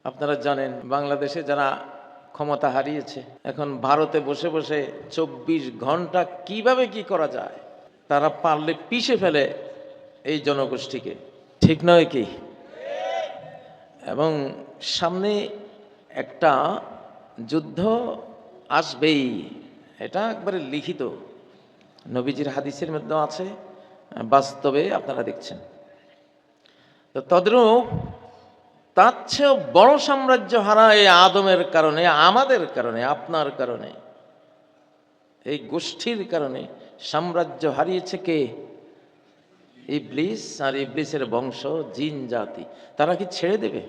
আপনারা জানেন বাংলাদেশে যারা ক্ষমতা হারিয়েছে এখন ভারতে বসে বসে ২৪ ঘন্টা কিভাবে কি করা যায় তারা পারলে পিষে ফেলে এই জনগোষ্ঠীকে, ঠিক নয় কি? এবং সামনে একটা যুদ্ধ আসবেই, এটা একবারে লিখিত, নবীজির হাদিসের মধ্যে আছে, বাস্তবে আপনারা দেখছেন। তো তদ্রূপ তার চেয়েও বড় সাম্রাজ্য হারা এই আদমের কারণে, আমাদের কারণে, আপনার কারণে, এই গোষ্ঠীর কারণে সাম্রাজ্য হারিয়েছে কে? ইবলিস আর ইবলিসের বংশ, জিন জাতি। তারা কি ছেড়ে দেবে?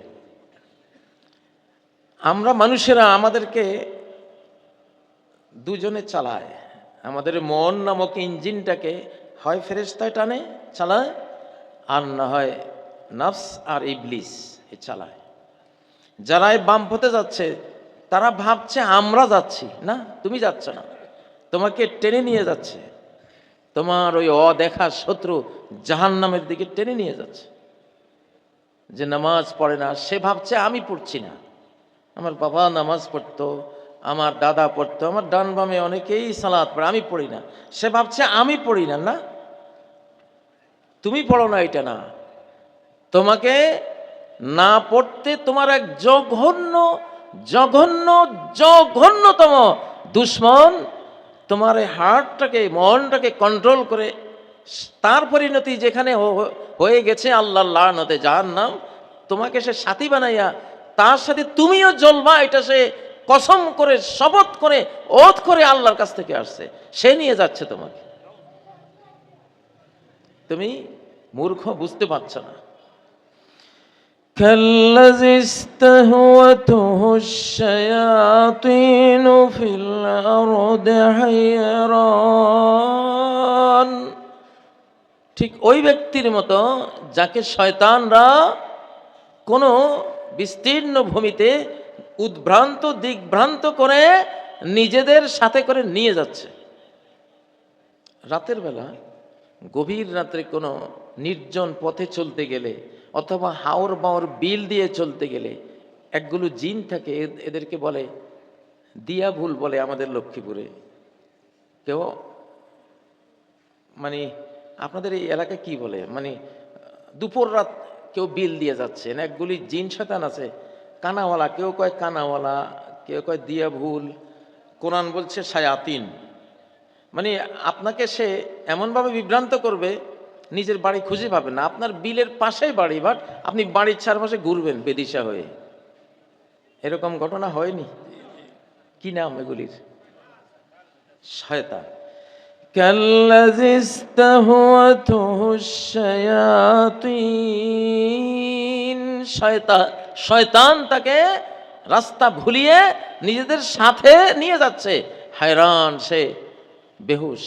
আমরা মানুষেরা আমাদেরকে দুজনে চালায়। আমাদের মন নামক ইঞ্জিনটাকে হয় ফেরেশতায় টানে চালায়, আর না হয় নফস আর ইবলিস এ চালায়। যারা এই বামপথে যাচ্ছে তারা ভাবছে আমরা যাচ্ছি, না, তুমি যাচ্ছ না, তোমাকে টেনে নিয়ে যাচ্ছে, তোমার ওই অদেখা শত্রু জাহান্নামের দিকে টেনে নিয়ে যাচ্ছে। যে নামাজ পড়ে না সে ভাবছে আমি পড়ছি না, আমার বাবা নামাজ পড়তো, আমার দাদা পড়তো, আমার ডান বামে অনেকেই সালাত পড়ে, আমি পড়ি না, সে ভাবছে আমি পড়ি না। না, তুমি পড়ো না, এটা না, তোমাকে না পড়তে তোমার এক জঘন্য জঘন্য জঘন্যতম দুশ্মন তোমার এই হার্টটাকে, মনটাকে কন্ট্রোল করে, তার পরিণতি যেখানে হয়ে গেছে আল্লাহর লানতে জাহান্নাম, তোমাকে সে সাথী বানাইয়া তার সাথে তুমিও জ্বলবা, এটা সে কসম করে, শপথ করে, ওথ করে আল্লাহর কাছ থেকে আসছে, সে নিয়ে যাচ্ছে তোমাকে। তুমি মূর্খ, বুঝতে পারছ না। كالذي استهوته الشياطين في الأرض حيران, ঠিক ওই ব্যক্তির মতো যাকে শয়তানরা কোনো বিস্তীর্ণ ভূমিতে উদ্ভ্রান্ত দিগ্ভ্রান্ত করে নিজেদের সাথে করে নিয়ে যাচ্ছে। রাতের বেলা, গভীর রাত্রে কোনো নির্জন পথে চলতে গেলে অথবা হাওর বাওর বিল দিয়ে চলতে গেলে একগুলো জিন থাকে, এদেরকে বলে দিয়া ভুল বলে আমাদের লক্ষ্মীপুরে। কেউ মানে আপনাদের এই এলাকায় কি বলে, মানে দুপুর রাত কেউ বিল দিয়ে যাচ্ছেন, একগুলি জিন শয়তান আছে কানাওয়ালা, কেউ কয় কানাওয়ালা, কেউ কয় দিয়া ভুল, কোরআন বলছে শায়াতিন। মানে আপনাকে সে এমনভাবে বিভ্রান্ত করবে নিজের বাড়ি খুঁজে পাবেন না, আপনার বিলের পাশেই বাড়ি, বাট আপনি বাড়ির চারপাশে ঘুরবেন বেদিশা হয়ে। এরকম ঘটনা হয়নি? কি নাম এগুলির? শয়তান। কাল্লাযী ইসতাহওয়াতুহু শায়াতিন, শয়তান, শয়তান তাকে রাস্তা ভুলিয়ে নিজেদের সাথে নিয়ে যাচ্ছে। হায়রান, সে বেহুশ।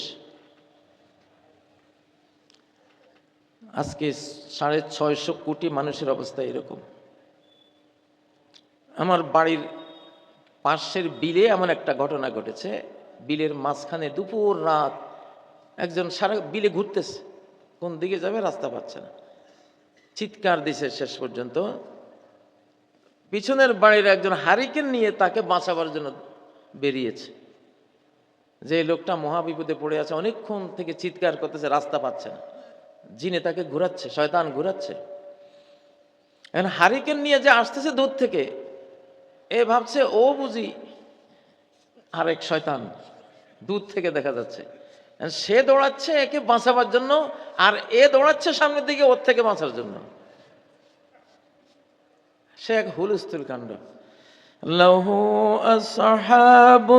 আজকে 650 কোটি মানুষের অবস্থা এরকম। আমার বাড়ির পাশের বিলে এমন একটা ঘটনা ঘটেছে, বিলের মাঝখানে দুপুর রাত একজন সারা বিলে ঘুরতেছে, কোন দিকে যাবে রাস্তা পাচ্ছে না, চিৎকার দিছে, শেষ পর্যন্ত পিছনের বাড়ির একজন হারিকেন নিয়ে তাকে বাঁচাবার জন্য বেরিয়েছে। যে লোকটা মহাবিপদে পড়ে আছে, অনেকক্ষণ থেকে চিৎকার করতেছে, রাস্তা পাচ্ছে না, জিনে তাকে ঘুরাচ্ছে, শয়তান ঘুরাচ্ছে। এখন হারিকেন নিয়ে যে আসতেছে দূর থেকে, এ ভাবছে ও বুঝি আরেক শয়তান, দূর থেকে দেখা যাচ্ছে। সে দৌড়াচ্ছে একে বাঁচাবার জন্য, আর এ দৌড়াচ্ছে সামনের দিকে ওর থেকে বাঁচার জন্য। সে এক হুলস্থুল কাণ্ড। লাহু আসহাবু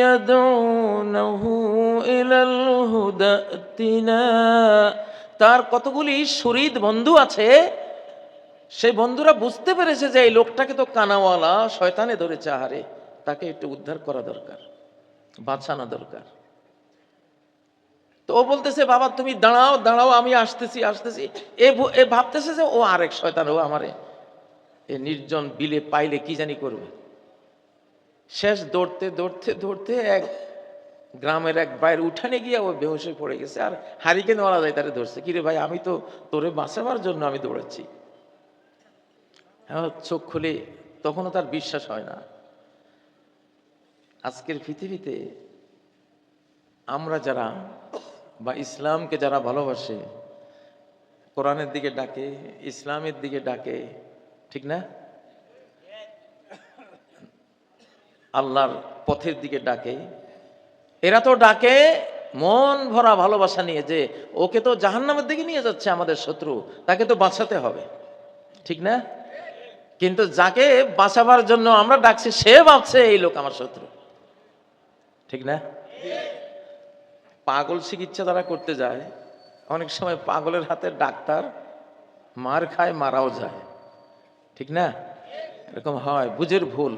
ইয়াদউনহু ইলাল হুদাতিনা, তার কতগুলি শরীদ বন্ধু আছে, সেই বন্ধুরা বুঝতে পেরেছে যে এই লোকটাকে তো কানাওয়ালা শয়তানে ধরেছে, আহারে তাকে একটু উদ্ধার করা দরকার, বাঁচানো দরকার। তো ও বলতেছে বাবা তুমি দাঁড়াও দাঁড়াও, আমি আসতেছি আসতেছি। এ ভাবতেছে যে ও আরেক শয়তান, ও আমারে এ নির্জন বিলে পাইলে কি জানি করবে। শেষ দৌড়তে দৌড়তে দৌড়তে এক গ্রামের এক বাইরে উঠানে গিয়ে ও বেহুশ হয়ে পড়ে গেছে। আর হারিকেন ওরা যায় তারে ধরছে, কিরে ভাই আমি তো তোরে বাঁচাবার জন্য আমি দৌড়াচ্ছি। চোখ খুলে তখনও তার বিশ্বাস হয় না। আজকের পৃথিবীতে আমরা যারা বা ইসলামকে যারা ভালোবাসে, কোরআনের দিকে ডাকে, ইসলামের দিকে ডাকে, ঠিক না, আল্লাহর পথের দিকে ডাকে, এরা তো ডাকে মন ভরা ভালোবাসা নিয়ে যে ওকে তো জাহান্নামের দিকে নিয়ে যাচ্ছে আমাদের শত্রু, তাকে তো বাঁচাতে হবে, ঠিক না? কিন্তু যাকে বাঁচাবার জন্য আমরা ডাকছি সে ভাবছে এই লোক আমার শত্রু, ঠিক না? পাগল চিকিৎসা তারা করতে যায়, অনেক সময় পাগলের হাতে ডাক্তার মার খায়, মারাও যায়, ঠিক না? এরকম হয়, বুঝের ভুল।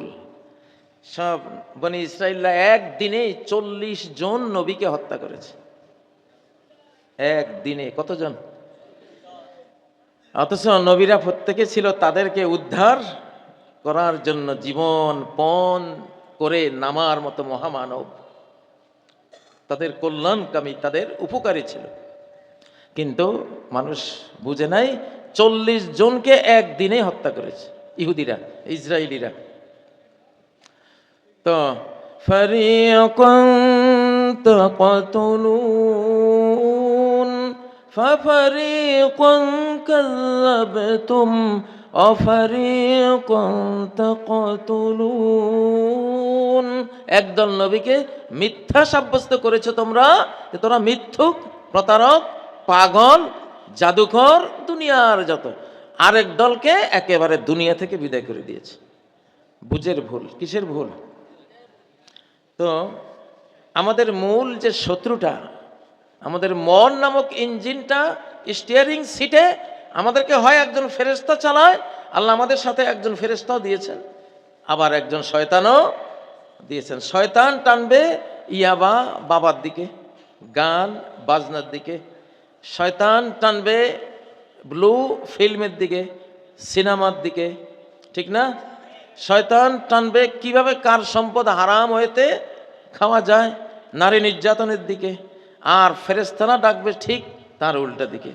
সব বনি ইসরাইলরা একদিনে 40 জন নবীকে হত্যা করেছে, একদিনে। কতজন? অথচ নবীরা প্রত্যেকে ছিল তাদেরকে উদ্ধার করার জন্য জীবন পণ করে নামার মতো মহামানব, তাদের কল্যাণকামী, তাদের উপকারী ছিল। কিন্তু মানুষ বুঝে নাই 40 জনকে একদিনে হত্যা করেছে ইহুদিরা, ইসরায়েলিরা। তো ফারিকান তাকতুলুন ফাফারিকান কাযাবতুম ওয়াফারিকান তাকতুলুন। একদল নবীকে মিথ্যা সাব্যস্ত করেছো তোমরা, যে তোরা মিথ্যুক, প্রতারক, পাগল, জাদুকর, দুনিয়ার যত। আরেক দলকে একেবারে দুনিয়া থেকে বিদায় করে দিয়েছে। বুঝের ভুল। কিসের ভুল? তো আমাদের মূল যে শত্রুটা, আমাদের মন নামক ইঞ্জিনটা, স্টিয়ারিং সিটে আমাদেরকে হয় একজন ফেরেশতা চালায়, আল্লাহ আমাদের সাথে একজন ফেরেশতাও দিয়েছেন, আবার একজন শয়তানও দিয়েছেন। শয়তান টানবে ইয়াবা বাবার দিকে, গান বাজনার দিকে। শয়তান টানবে ব্লু ফিল্মের দিকে, সিনেমার দিকে, ঠিক না? শয়তান টানবে কিভাবে কার সম্পদ হারাম হইতে খাওয়া যায়, নারী নির্যাতনের দিকে। আর ফেরেশতারা ডাকবে ঠিক তার উল্টা দিকে,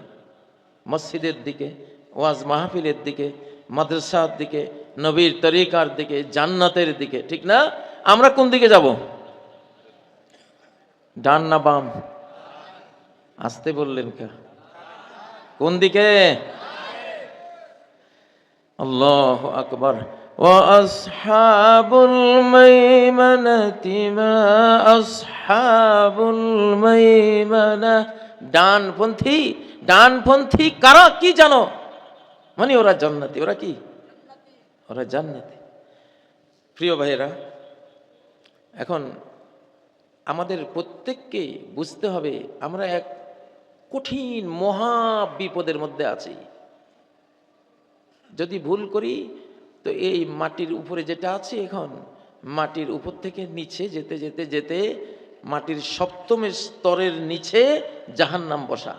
মসজিদের দিকে, ওয়াজ মাহফিলের দিকে, মাদ্রাসার দিকে, নবীর তরিকার দিকে, জান্নাতের দিকে, ঠিক না? আমরা কোন দিকে যাব? ডান না বাম? আসতে বললেন কে? কোন দিকে? আল্লাহু আকবার। ওয়া আসহাবুল মাইমানাতি মা আসহাবুল মাইমানা। ডানপন্থী, ডানপন্থী কারা কি জানো? মানে ওরা জান্নাতি। ওরা কি? ওরা জান্নাতি। প্রিয় ভাইয়েরা, এখন আমাদের প্রত্যেককে বুঝতে হবে আমরা এক কঠিন মহা বিপদের মধ্যে আছি। যদি ভুল করি তো এই মাটির উপরে যেটা আছে, এখন মাটির উপর থেকে নিচে যেতে যেতে যেতে মাটির 7ম স্তরের নিচে জাহান্নাম বসা।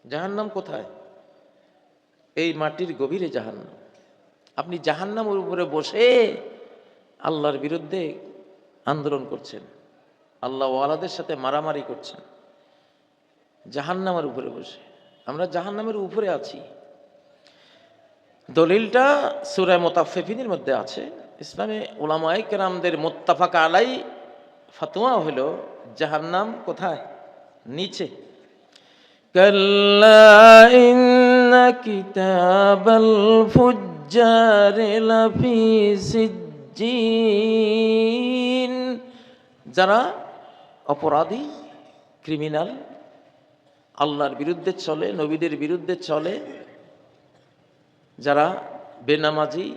জাহান্নাম কোথায়? এই মাটির গভীরে জাহান্নাম। আপনি জাহান্নামের উপরে বসে আল্লাহর বিরুদ্ধে আন্দোলন করছেন, আল্লাহ ওয়ালাদের সাথে মারামারি করছেন জাহান্নামের উপরে বসে। আমরা জাহান্নামের উপরে আছি। দলিলটা সূরা মুতাফফিফিনের মধ্যে আছে। ইসলামে উলামায়ে কেরামদের মুত্তাফাক আলাই ফতোয়া হলো জাহান্নাম কোথায়? নিচে। কাল্লা ইন্না কিতাবাল ফুজ্জারি লাফি সিজ্জিন। যারা অপরাধী, ক্রিমিনাল, আল্লাহর বিরুদ্ধে চলে, নবীদের বিরুদ্ধে চলে, যারা বেনামাজি,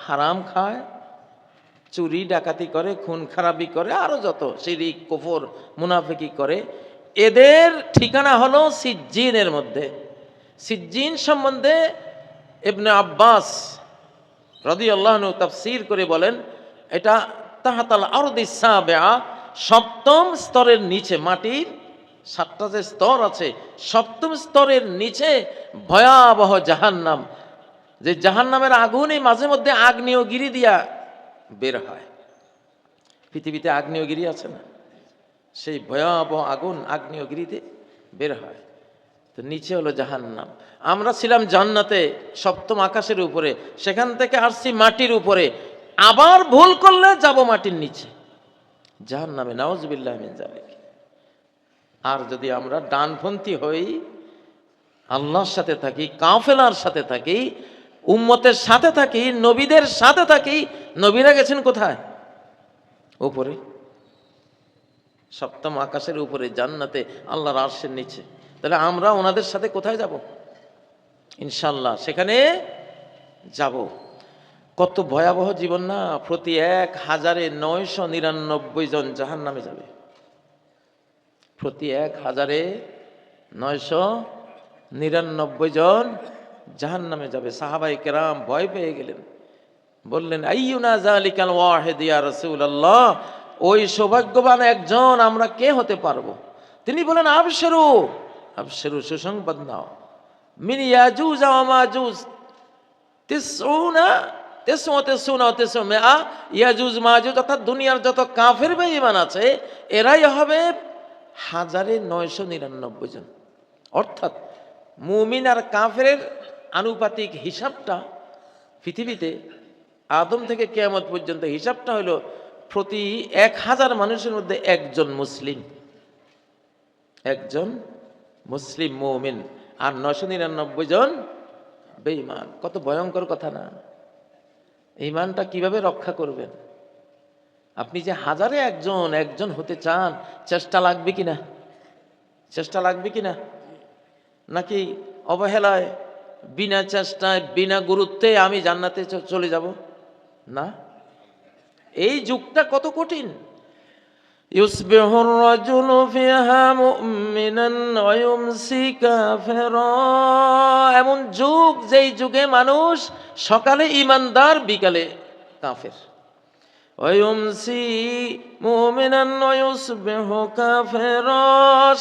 হারাম খায়, চুরি ডাকাতি করে, খুন খারাপি করে, আরো যত শিরিক কুফর মুনাফিকি করে, এদের ঠিকানা হলো সিজ্জিনের মধ্যে। সিজ্জিন সম্বন্ধে ইবনে আব্বাস রাদিয়াল্লাহু আনহু তাফসীর করে বলেন, এটা তাহাতাল আরদিস সাবিআ, 7ম স্তরের নিচে, মাটির 7টা যে স্তর আছে, 7ম স্তরের নিচে ভয়াবহ জাহান্নাম। যে জাহান্নামের আগুনই মাঝে মধ্যে আগ্নেয়গিরি দিয়া বের হয়। পৃথিবীতে আগ্নেয়গিরি আছে না? সেই ভয়াবহ আগুন আগ্নেয়গিরিতে বের হয়। তো তো নিচে হলো জাহান্নাম। আমরা ছিলাম জান্নাতে সপ্তম আকাশের উপরে, সেখান থেকে আসছি মাটির উপরে, আবার ভুল করলে যাব মাটির নিচে জাহান্নামে, নাউজুবিল্লাহ মিন যালিক। আর যদি আমরা ডানপন্থী হই, আল্লাহর সাথে থাকি, কাফেলার সাথে থাকি, উম্মতের সাথে থাকি, নবীদের সাথে থাকি, নবীরা গেছেন কোথায়? উপরে, সপ্তম আকাশের উপরে, জান্নাতে, আল্লাহর আরশের নিচে। তাহলে আমরা ওনাদের সাথে কোথায় যাব? ইনশাল্লাহ সেখানে যাব। কত ভয়াবহ জীবন না! প্রতি ১,৯৯৯ জন জাহান্নামে যাবে, প্রতি ১,৯৯৯ জন জাহান্নামে যাবে। সাহাবায়ে কেরাম ভয় পেয়ে গেলেন, বললেন আইয়ুনা যালিকাল ওয়াহিদ ইয়া রাসূলুল্লাহ, ওই সৌভাগ্যবান একজন আমরা কে হতে পারবো? তিনি বলেন আবশিরু, আবশিরু, সুসংবাদ নাও, মিন ইয়াজুজ ওয়া মাজুজ ৯৯ ইয়াজুজ মাজুজ, অর্থাৎ দুনিয়ার যত কাফের বেঈমান আছে এরাই হবে ১,৯৯৯ জন। অর্থাৎ মুমিন আর কাফেরের আনুপাতিক হিসাবটা পৃথিবীতে আদম থেকে কিয়ামত পর্যন্ত হিসাবটা হলো প্রতি ১,০০০ মানুষের মধ্যে একজন মুসলিম, একজন মুসলিম মুমিন, আর ৯৯৯ জন বেঈমান। কত ভয়ঙ্কর কথা না! ঈমানটা কিভাবে রক্ষা করবেন? আপনি যে হাজারে একজন হতে চান, চেষ্টা লাগবে কিনা? চেষ্টা লাগবে কিনা? নাকি অবহেলায়, বিনা চেষ্টায়, বিনা গুরুত্বে আমি জান্নাতে চলে যাব? না, এই যুগটা কত কঠিন। ইউসবিহুর রাজুলু ফিহা মুমিনান ওয়া ইউমসি কাফিরা, এমন যুগ যেই যুগে মানুষ সকালে ঈমানদার, বিকালে কাফের। ওয়া ইউমসি মুমিনান ওয়া ইউসবিহু কাফিরা,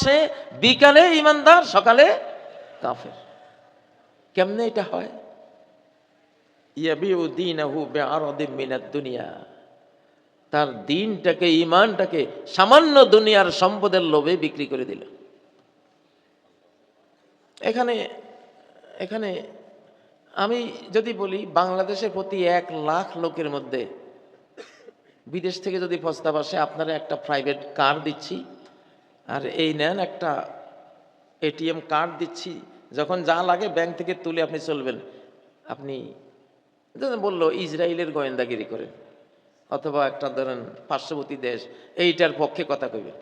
সে বিকালে ঈমানদার, সকালে কাফের। কেমনে এটা হয়? ইয়াবিউ দীনাহু বিআরাদিন মিনাদ দুনিয়া, তার দিনটাকে, ঈমানটাকে সামান্য দুনিয়ার সম্পদের লোভে বিক্রি করে দিল। এখানে আমি যদি বলি, বাংলাদেশের প্রতি ১,০০,০০০ লোকের মধ্যে বিদেশ থেকে যদি প্রস্তাব আসে, আপনারা একটা প্রাইভেট কার দিচ্ছি, আর এই নেন একটা এটিএম কার্ড দিচ্ছি, যখন যা লাগে ব্যাংক থেকে তুলে আপনি চলবেন। আপনি বললো ইসরায়েলের গোয়েন্দাগিরি করেন, অথবা একটা ধরেন পার্শ্ববর্তী দেশ, এইটার পক্ষে কথা কইবেন।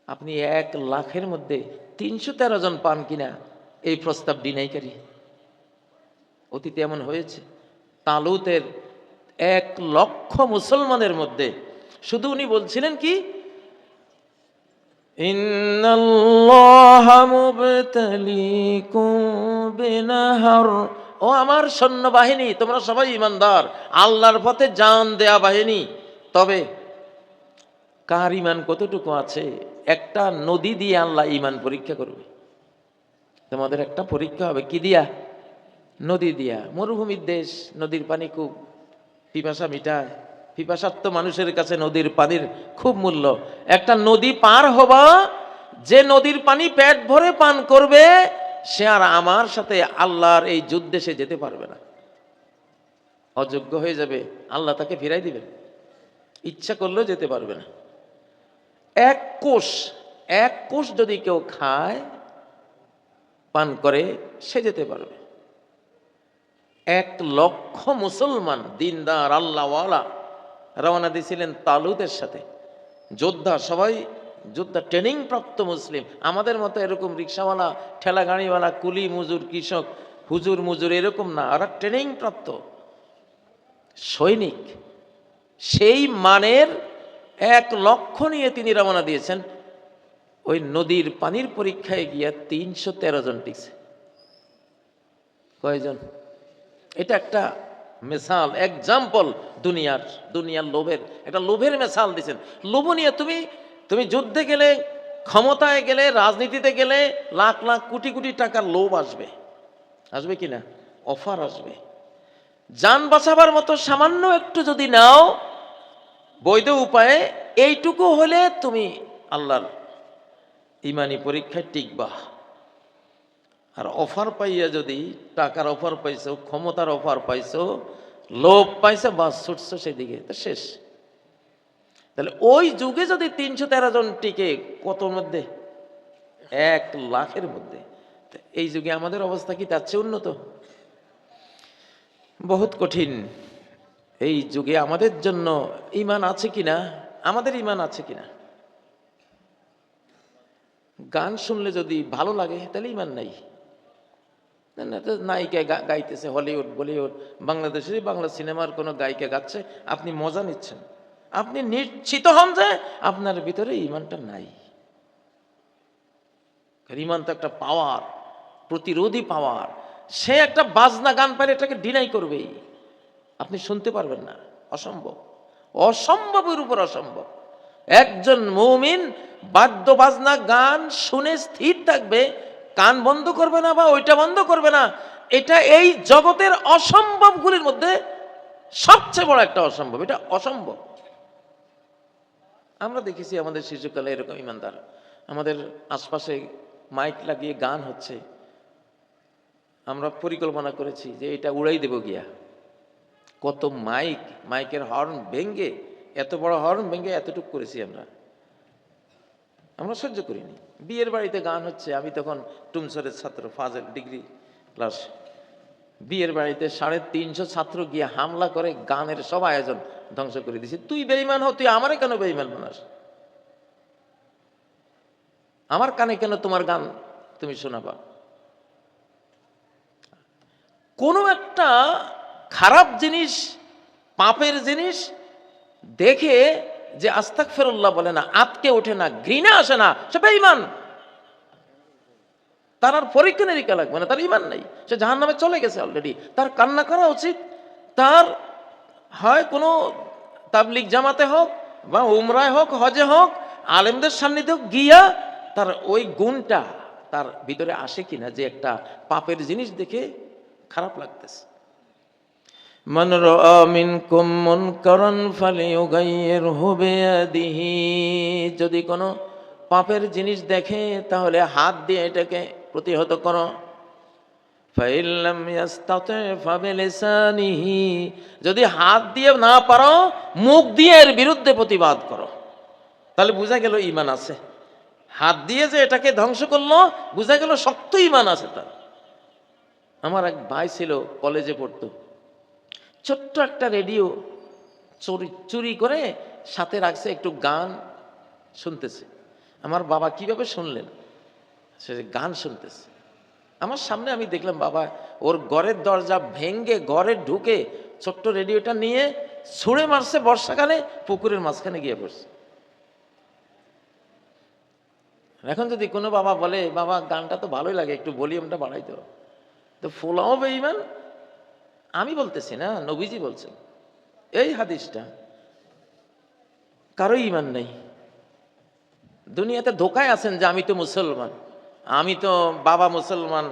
আপনি ১,০০,০০০-এর মধ্যে ৩১৩ জন পান কিনা এই প্রস্তাব ডিনাইকারী। অতীতে এমন হয়েছে। তালুতের ১,০০,০০০ মুসলমানের মধ্যে শুধু উনি বলছিলেন কি, ইন্নাল্লাহা মুবতালিকুম বিনাহার, ও আমার সৈন্যবাহিনী, তোমরা সবাই ঈমানদার, আল্লাহর পথে জান দেয়া বাহিনী, তবে কার ঈমান কতটুকু আছে, একটা নদী দিয়ে আল্লাহ ঈমান পরীক্ষা করবে। তোমাদের একটা পরীক্ষা হবে, কি দিয়া? নদী দিয়া। মরুভূমির দেশ, নদীর পানি খুব পিপাসা মিটায়, পিপাসার্ত মানুষের কাছে নদীর পানির খুব মূল্য। একটা নদী পার হবা, যে নদীর পানি পেট ভরে পান করবে, সে আর আমার সাথে আল্লাহর এই যুদ্ধে সে যেতে পারবে না, অযোগ্য হয়ে যাবে, আল্লাহ তাকে ফিরাই দিবেন, ইচ্ছা করলেও যেতে পারবে না। এক কোষ যদি কেউ খায়, পান করে, সে যেতে পারবে। ১,০০,০০০ মুসলমান দিনদার আল্লাহওয়ালা রওনা দিয়েছিলেন তালুতের সাথে, যোদ্ধা, সবাই যোদ্ধা, ট্রেনিং প্রাপ্ত মুসলিম। আমাদের মতো এরকম রিক্সাওয়ালা, ঠেলা গাড়িওয়ালা, কুলি মজুর, কৃষক, হুজুর মুজুর এরকম না, ওরা ট্রেনিং প্রাপ্ত সৈনিক। সেই মানের ১,০০,০০০ নিয়ে তিনি রওনা দিয়েছেন। ওই নদীর পানির পরীক্ষায় গিয়া ৩১৩ জন টিকছে। কয়জন? এটা একটা মিসাল, এক্সাম্পল, দুনিয়ার লোভের একটা লোভের মিসাল দিয়েছেন। লোভনীয়, তুমি যুদ্ধে গেলে, ক্ষমতায় গেলে, রাজনীতিতে গেলে লাখ লাখ কোটি কোটি টাকার লোভ আসবে কিনা? অফার আসবে। জান বাঁচাবার মতো সামান্য একটু যদি নাও বৈধ উপায়ে, এইটুকু হলে তুমি আল্লাহর ঈমানি পরীক্ষায় টিকবা। আর অফার পাইয়া যদি টাকার অফার পাইছো, ক্ষমতার অফার পাইছো, লোভ পাইছো, বাস ছুটছো সেদিকে, তো শেষ। তাহলে ওই যুগে যদি 313 জন টিকে কতর মধ্যে? 1,00,000-এর মধ্যে। এই যুগে আমাদের অবস্থা কি তার চেয়ে উন্নত? বহুত কঠিন। এই যুগে আমাদের জন্য ঈমান আছে কিনা, আমাদের ঈমান আছে কিনা? গান শুনলে যদি ভালো লাগে তাহলে ঈমান নাই। নায়িকা গাইতেছে, হলিউড বলিউড বাংলাদেশে বাংলা সিনেমার কোনো গায়িকা গাচ্ছে, আপনি মজা নিচ্ছেন, আপনি নিশ্চিত হন যে আপনার ভিতরে ঈমানটা নাই। ঈমান তো একটা পাওয়ার, প্রতিরোধী পাওয়ার। সে একটা বাজনা গান পারে এটাকে ডিনাই করবেই, আপনি শুনতে পারবেন না, অসম্ভব। অসম্ভবের উপর অসম্ভব। একজন মুমিন বাদ্য বাজনা গান শুনে স্থির থাকবে, কান বন্ধ করবে না বা ওইটা বন্ধ করবে না, এটা এই জগতের অসম্ভবগুলির মধ্যে সবচেয়ে বড় একটা অসম্ভব। এটা অসম্ভব। আমরা দেখেছি আমাদের শিশুকালে এরকম ইমানদার, আমাদের আশপাশে মাইক লাগিয়ে গান হচ্ছে, আমরা পরিকল্পনা করেছি যে এটা উড়াই দেব গিয়া। কত মাইকের হর্ন ভেঙ্গে, এত বড় হর্ন ভেঙ্গে এতটুকু করেছি আমরা সহ্য করিনি। বিয়ের বাড়িতে গান হচ্ছে, আমি তখন টুমসরের ছাত্র, ফাজেল ডিগ্রি ক্লাস। বিয়ের বাড়িতে 350 ছাত্র গিয়ে হামলা করে গানের সব আয়োজন ধ্বংস করে দিয়েছে। তুই বেঈমান হও, তুই আমারে কেন বেঈমান বানাস? আমার কানে কেন তোমার গান তুমি শোনাবা? কোনো একটা খারাপ জিনিস, পাপের জিনিস দেখে যে আস্তাগফিরুল্লাহ বলে না, আতকে ওঠে না, ঘৃণা আসে না, সে বেঈমান। তার আর পরীক্ষা নিরীক্ষা লাগবে না, তার ঈমান নাই, সে জাহান্নামে চলে গেছে অলরেডি। তার কান্না করা উচিত। তার হয় কোনো তাবলিগ জামাতে হোক বা উমরায় হোক, হজে হোক, আলেমদের সান্নিধ্যে গিয়া তার ওই গুণটা তার ভিতরে আসে কিনা, যে একটা পাপের জিনিস দেখে খারাপ লাগতেছে। মান রাআ মিনকুম মুনকারান ফালিয়ুগাইয়িরহু বিয়াদিহি, যদি কোনো পাপের জিনিস দেখে তাহলে হাত দিয়ে এটাকে প্রতিহত করো। ফাইন লাম ইয়াস্তাতি ফাবিলিসানিহি, যদি হাত দিয়ে না পারো মুখ দিয়ে এর বিরুদ্ধে প্রতিবাদ করো। তাহলে বোঝা গেল ঈমান আছে। হাত দিয়ে যে এটাকে ধ্বংস করলো, বোঝা গেল শক্ত ঈমান আছে তার। আমার এক ভাই ছিল, কলেজে পড়তো, ছোট্ট একটা রেডিও চুরি করে সাথে রাখছে, একটু গান শুনতেছে। আমার বাবা কিভাবে শুনলেন, সে গান শুনতেছে আমার সামনে, আমি দেখলাম বাবা ওর ঘরের দরজা ভেঙ্গে ঘরে ঢুকে ছোট্ট রেডিওটা নিয়ে ছুঁড়ে মারছে, বর্ষাকালে পুকুরের মাঝখানে গিয়ে পড়ছে। এখন যদি কোনো বাবা বলে, বাবা গানটা তো ভালোই লাগে, একটু ভলিউমটা বাড়াই দাও, তো ফোলাও বেঈমান। আমি বলতেছি না, নবীজি বলছেন। এই হাদিসটা, কারো ঈমান নেই। দুনিয়াতে ধোকায় আছেন যে আমি তো মুসলমান, আমি তো বাবা মুসলমান,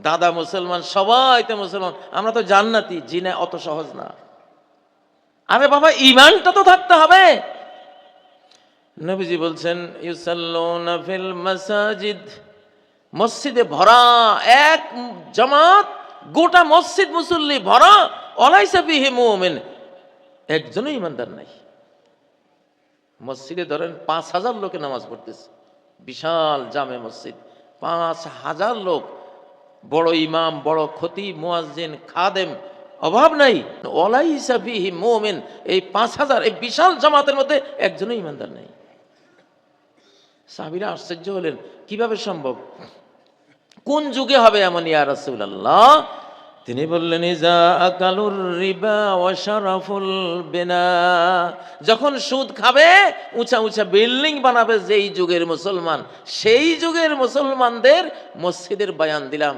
দাদা মুসলমান, সবাই তো মুসলমান, আমরা তো জান্নাতি। জিনা অত সহজ না। আরে বাবা, ঈমানটা তো থাকতে হবে। নবীজি বলছেন ইউসাল্লুনা ফিল মাসাজিদ, মসজিদে ভরা এক জামাত, গোটা মসজিদ মুসল্লি ভরা, ওয়ালাইসা ফিহি মুমিন, একজনও ঈমানদার নাই। মসজিদে ধরেন 5,000 লোকে নামাজ পড়তেছে, বিশাল জামে মসজিদ, 5,000 লোক, বড় ইমাম, বড় খতিব, মুয়াজ্জিন, খাদেম, অভাব নাই। ওয়ালাইসা ফিহি মুমিন, এই 5,000 এই বিশাল জামাতের মধ্যে একজনও ঈমানদার নাই। সাহাবীরা আশ্চর্য হলেন, কিভাবে সম্ভব, কোন যুগে হবে এমন ইয়া রাসূলুল্লাহ? তিনি বললেন ইজা আকালুর রিবা ওয়া শারাফুল বিনা, যখন সুদ খাবে, উঁচা উঁচা বিল্ডিং বানাবে যেই যুগের মুসলমান, সেই যুগের মুসলমানদের মসজিদের বয়ান দিলাম,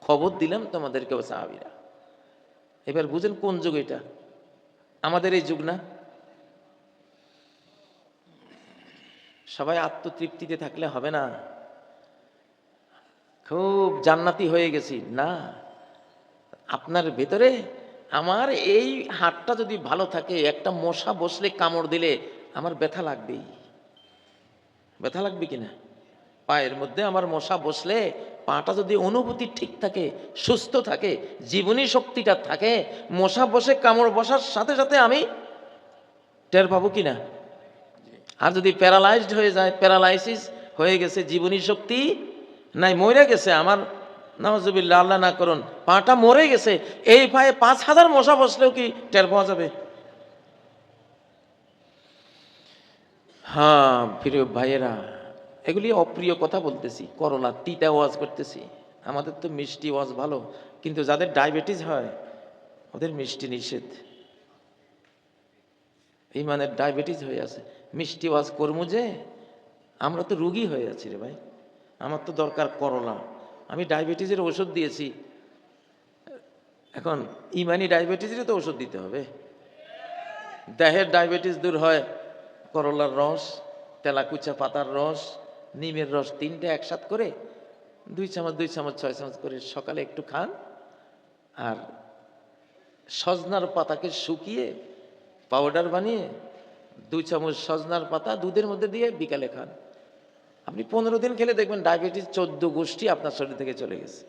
খবর দিলাম তোমাদেরকে সাহাবীরা। এবার বুঝেন কোন যুগ এটা? আমাদের এই যুগ না? সবাই আত্মতৃপ্তিতে থাকলে হবে না, খুব জান্নাতি হয়ে গেছি না। আপনার ভেতরে আমার এই হাতটা যদি ভালো থাকে, একটা মশা বসলে কামড় দিলে আমার ব্যথা লাগবেই। ব্যথা লাগবে কিনা? পায়ের মধ্যে আমার মশা বসলে পাটা যদি অনুভূতি ঠিক থাকে, সুস্থ থাকে, জীবনী শক্তিটা থাকে, মশা বসে কামড় বসার সাথে সাথে আমি টের পাবো কিনা? আর যদি প্যারালাইজড হয়ে যায়, প্যারালাইসিস হয়ে গেছে, জীবনী শক্তি নাই, মরে গেছে আমার, নাউজুবিল্লাহ, আল্লাহ না করুন, পাটা মরে গেছে, এই পায়ে 5,000 মশা বসলেও কি টের পাওয়া যাবে? হ্যাঁ প্রিয় ভাইয়েরা, এগুলি অপ্রিয় কথা বলতেছি, করলা তিতা ওয়াজ করতেছি। আমাদের তো মিষ্টি ওয়াজ ভালো, কিন্তু যাদের ডায়াবেটিস হয় ওদের মিষ্টি নিষেধ। ইমানের ডায়াবেটিস হয়ে আছে, মিষ্টি ওয়াজ করবো যে? আমরা তো রুগী হয়ে আছি রে ভাই, আমার তো দরকার করলা। আমি ডায়াবেটিসের ওষুধ দিয়েছি, এখন ইমানি ডায়াবেটিসের তো ওষুধ দিতে হবে। দেহের ডায়াবেটিস দূর হয় করলার রস, তেলাকুচা পাতার রস, নিমের রস, 3টে একসাথে করে 2 চামচ 2 চামচ 6 চামচ করে সকালে একটু খান, আর সজনার পাতাকে শুকিয়ে পাউডার বানিয়ে 2 চামচ সজনার পাতা দুধের মধ্যে দিয়ে বিকালে খান। আপনি 15 দিন খেলে দেখবেন ডায়াবেটিস 14 গোষ্ঠী আপনার শরীর থেকে চলে গেছে।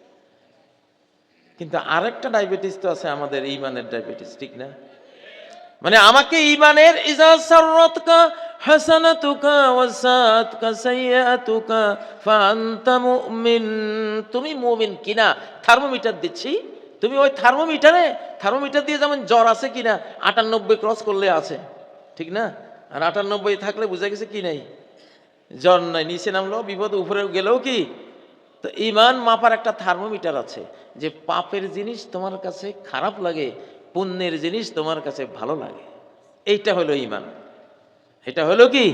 কিন্তু আরেকটা ডায়াবেটিস তো আছে আমাদের, ইমানের ডায়াবেটিস, ঠিক না? মানে আমাকে ইমানের ইজা সাররাতকা হাসানাতুকা ওয়াসাতকা সাইয়াতুকা ফাআনতা মুমিন, তুমি মুমিন কিনা থার্মোমিটার দিচ্ছি, তুমি ওই থার্মোমিটার দিয়ে যেমন জ্বর আছে কিনা 98 ক্রস করলে আছে, ঠিক না? আর 98 থাকলে বুঝা গেছে কি নাই, জ্বর নাই, নিচে নামলো বিপদ, উপরে গেলেও কি। তো ইমান মাপার একটা থার্মোমিটার আছে, যে পাপের জিনিস তোমার কাছে খারাপ লাগে, পুণ্যের জিনিস তোমার কাছে ভালো লাগে, এইটা হলো ইমান। এটা হলো কি,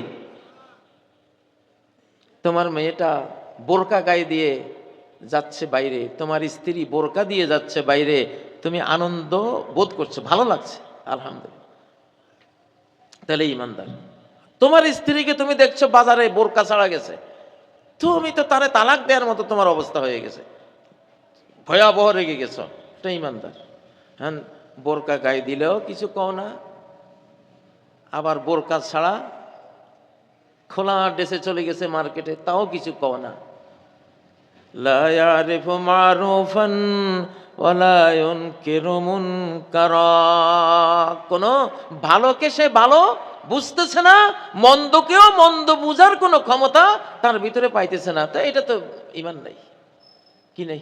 তোমার মেয়েটা বোরকা গায়ে দিয়ে যাচ্ছে বাইরে, তোমার স্ত্রী বোরকা দিয়ে যাচ্ছে বাইরে, তুমি আনন্দ বোধ করছো, ভালো লাগছে, আলহামদুলিল্লাহ, তাহলে ইমানদার। তোমার স্ত্রীকে তুমি দেখছো বাজারে বোরকা ছাড়া গেছে, তুমি তো তারে তালাক দেওয়ার মতো তোমার অবস্থা হয়ে গেছে, ভয়াবহ রেগে গেছো, এটা ইমানদার। হ্যাঁ, বোরকা গায়ে দিলেও কিছু কও না, আবার বোরকা ছাড়া খোলা ড্রেসে চলে গেছে মার্কেটে, তাও কিছু কও না। লা ইয়ারিফু মারুফান ওয়ালা ইউনকিরু মুনকারা, কোনো ভালোকে সে ভালো বুঝতেছে না, মন্দকেও মন্দ বুঝার কোনো ক্ষমতা তার ভিতরে পাইতেছে না। তো এটা তো ঈমান নাই, কি নাই?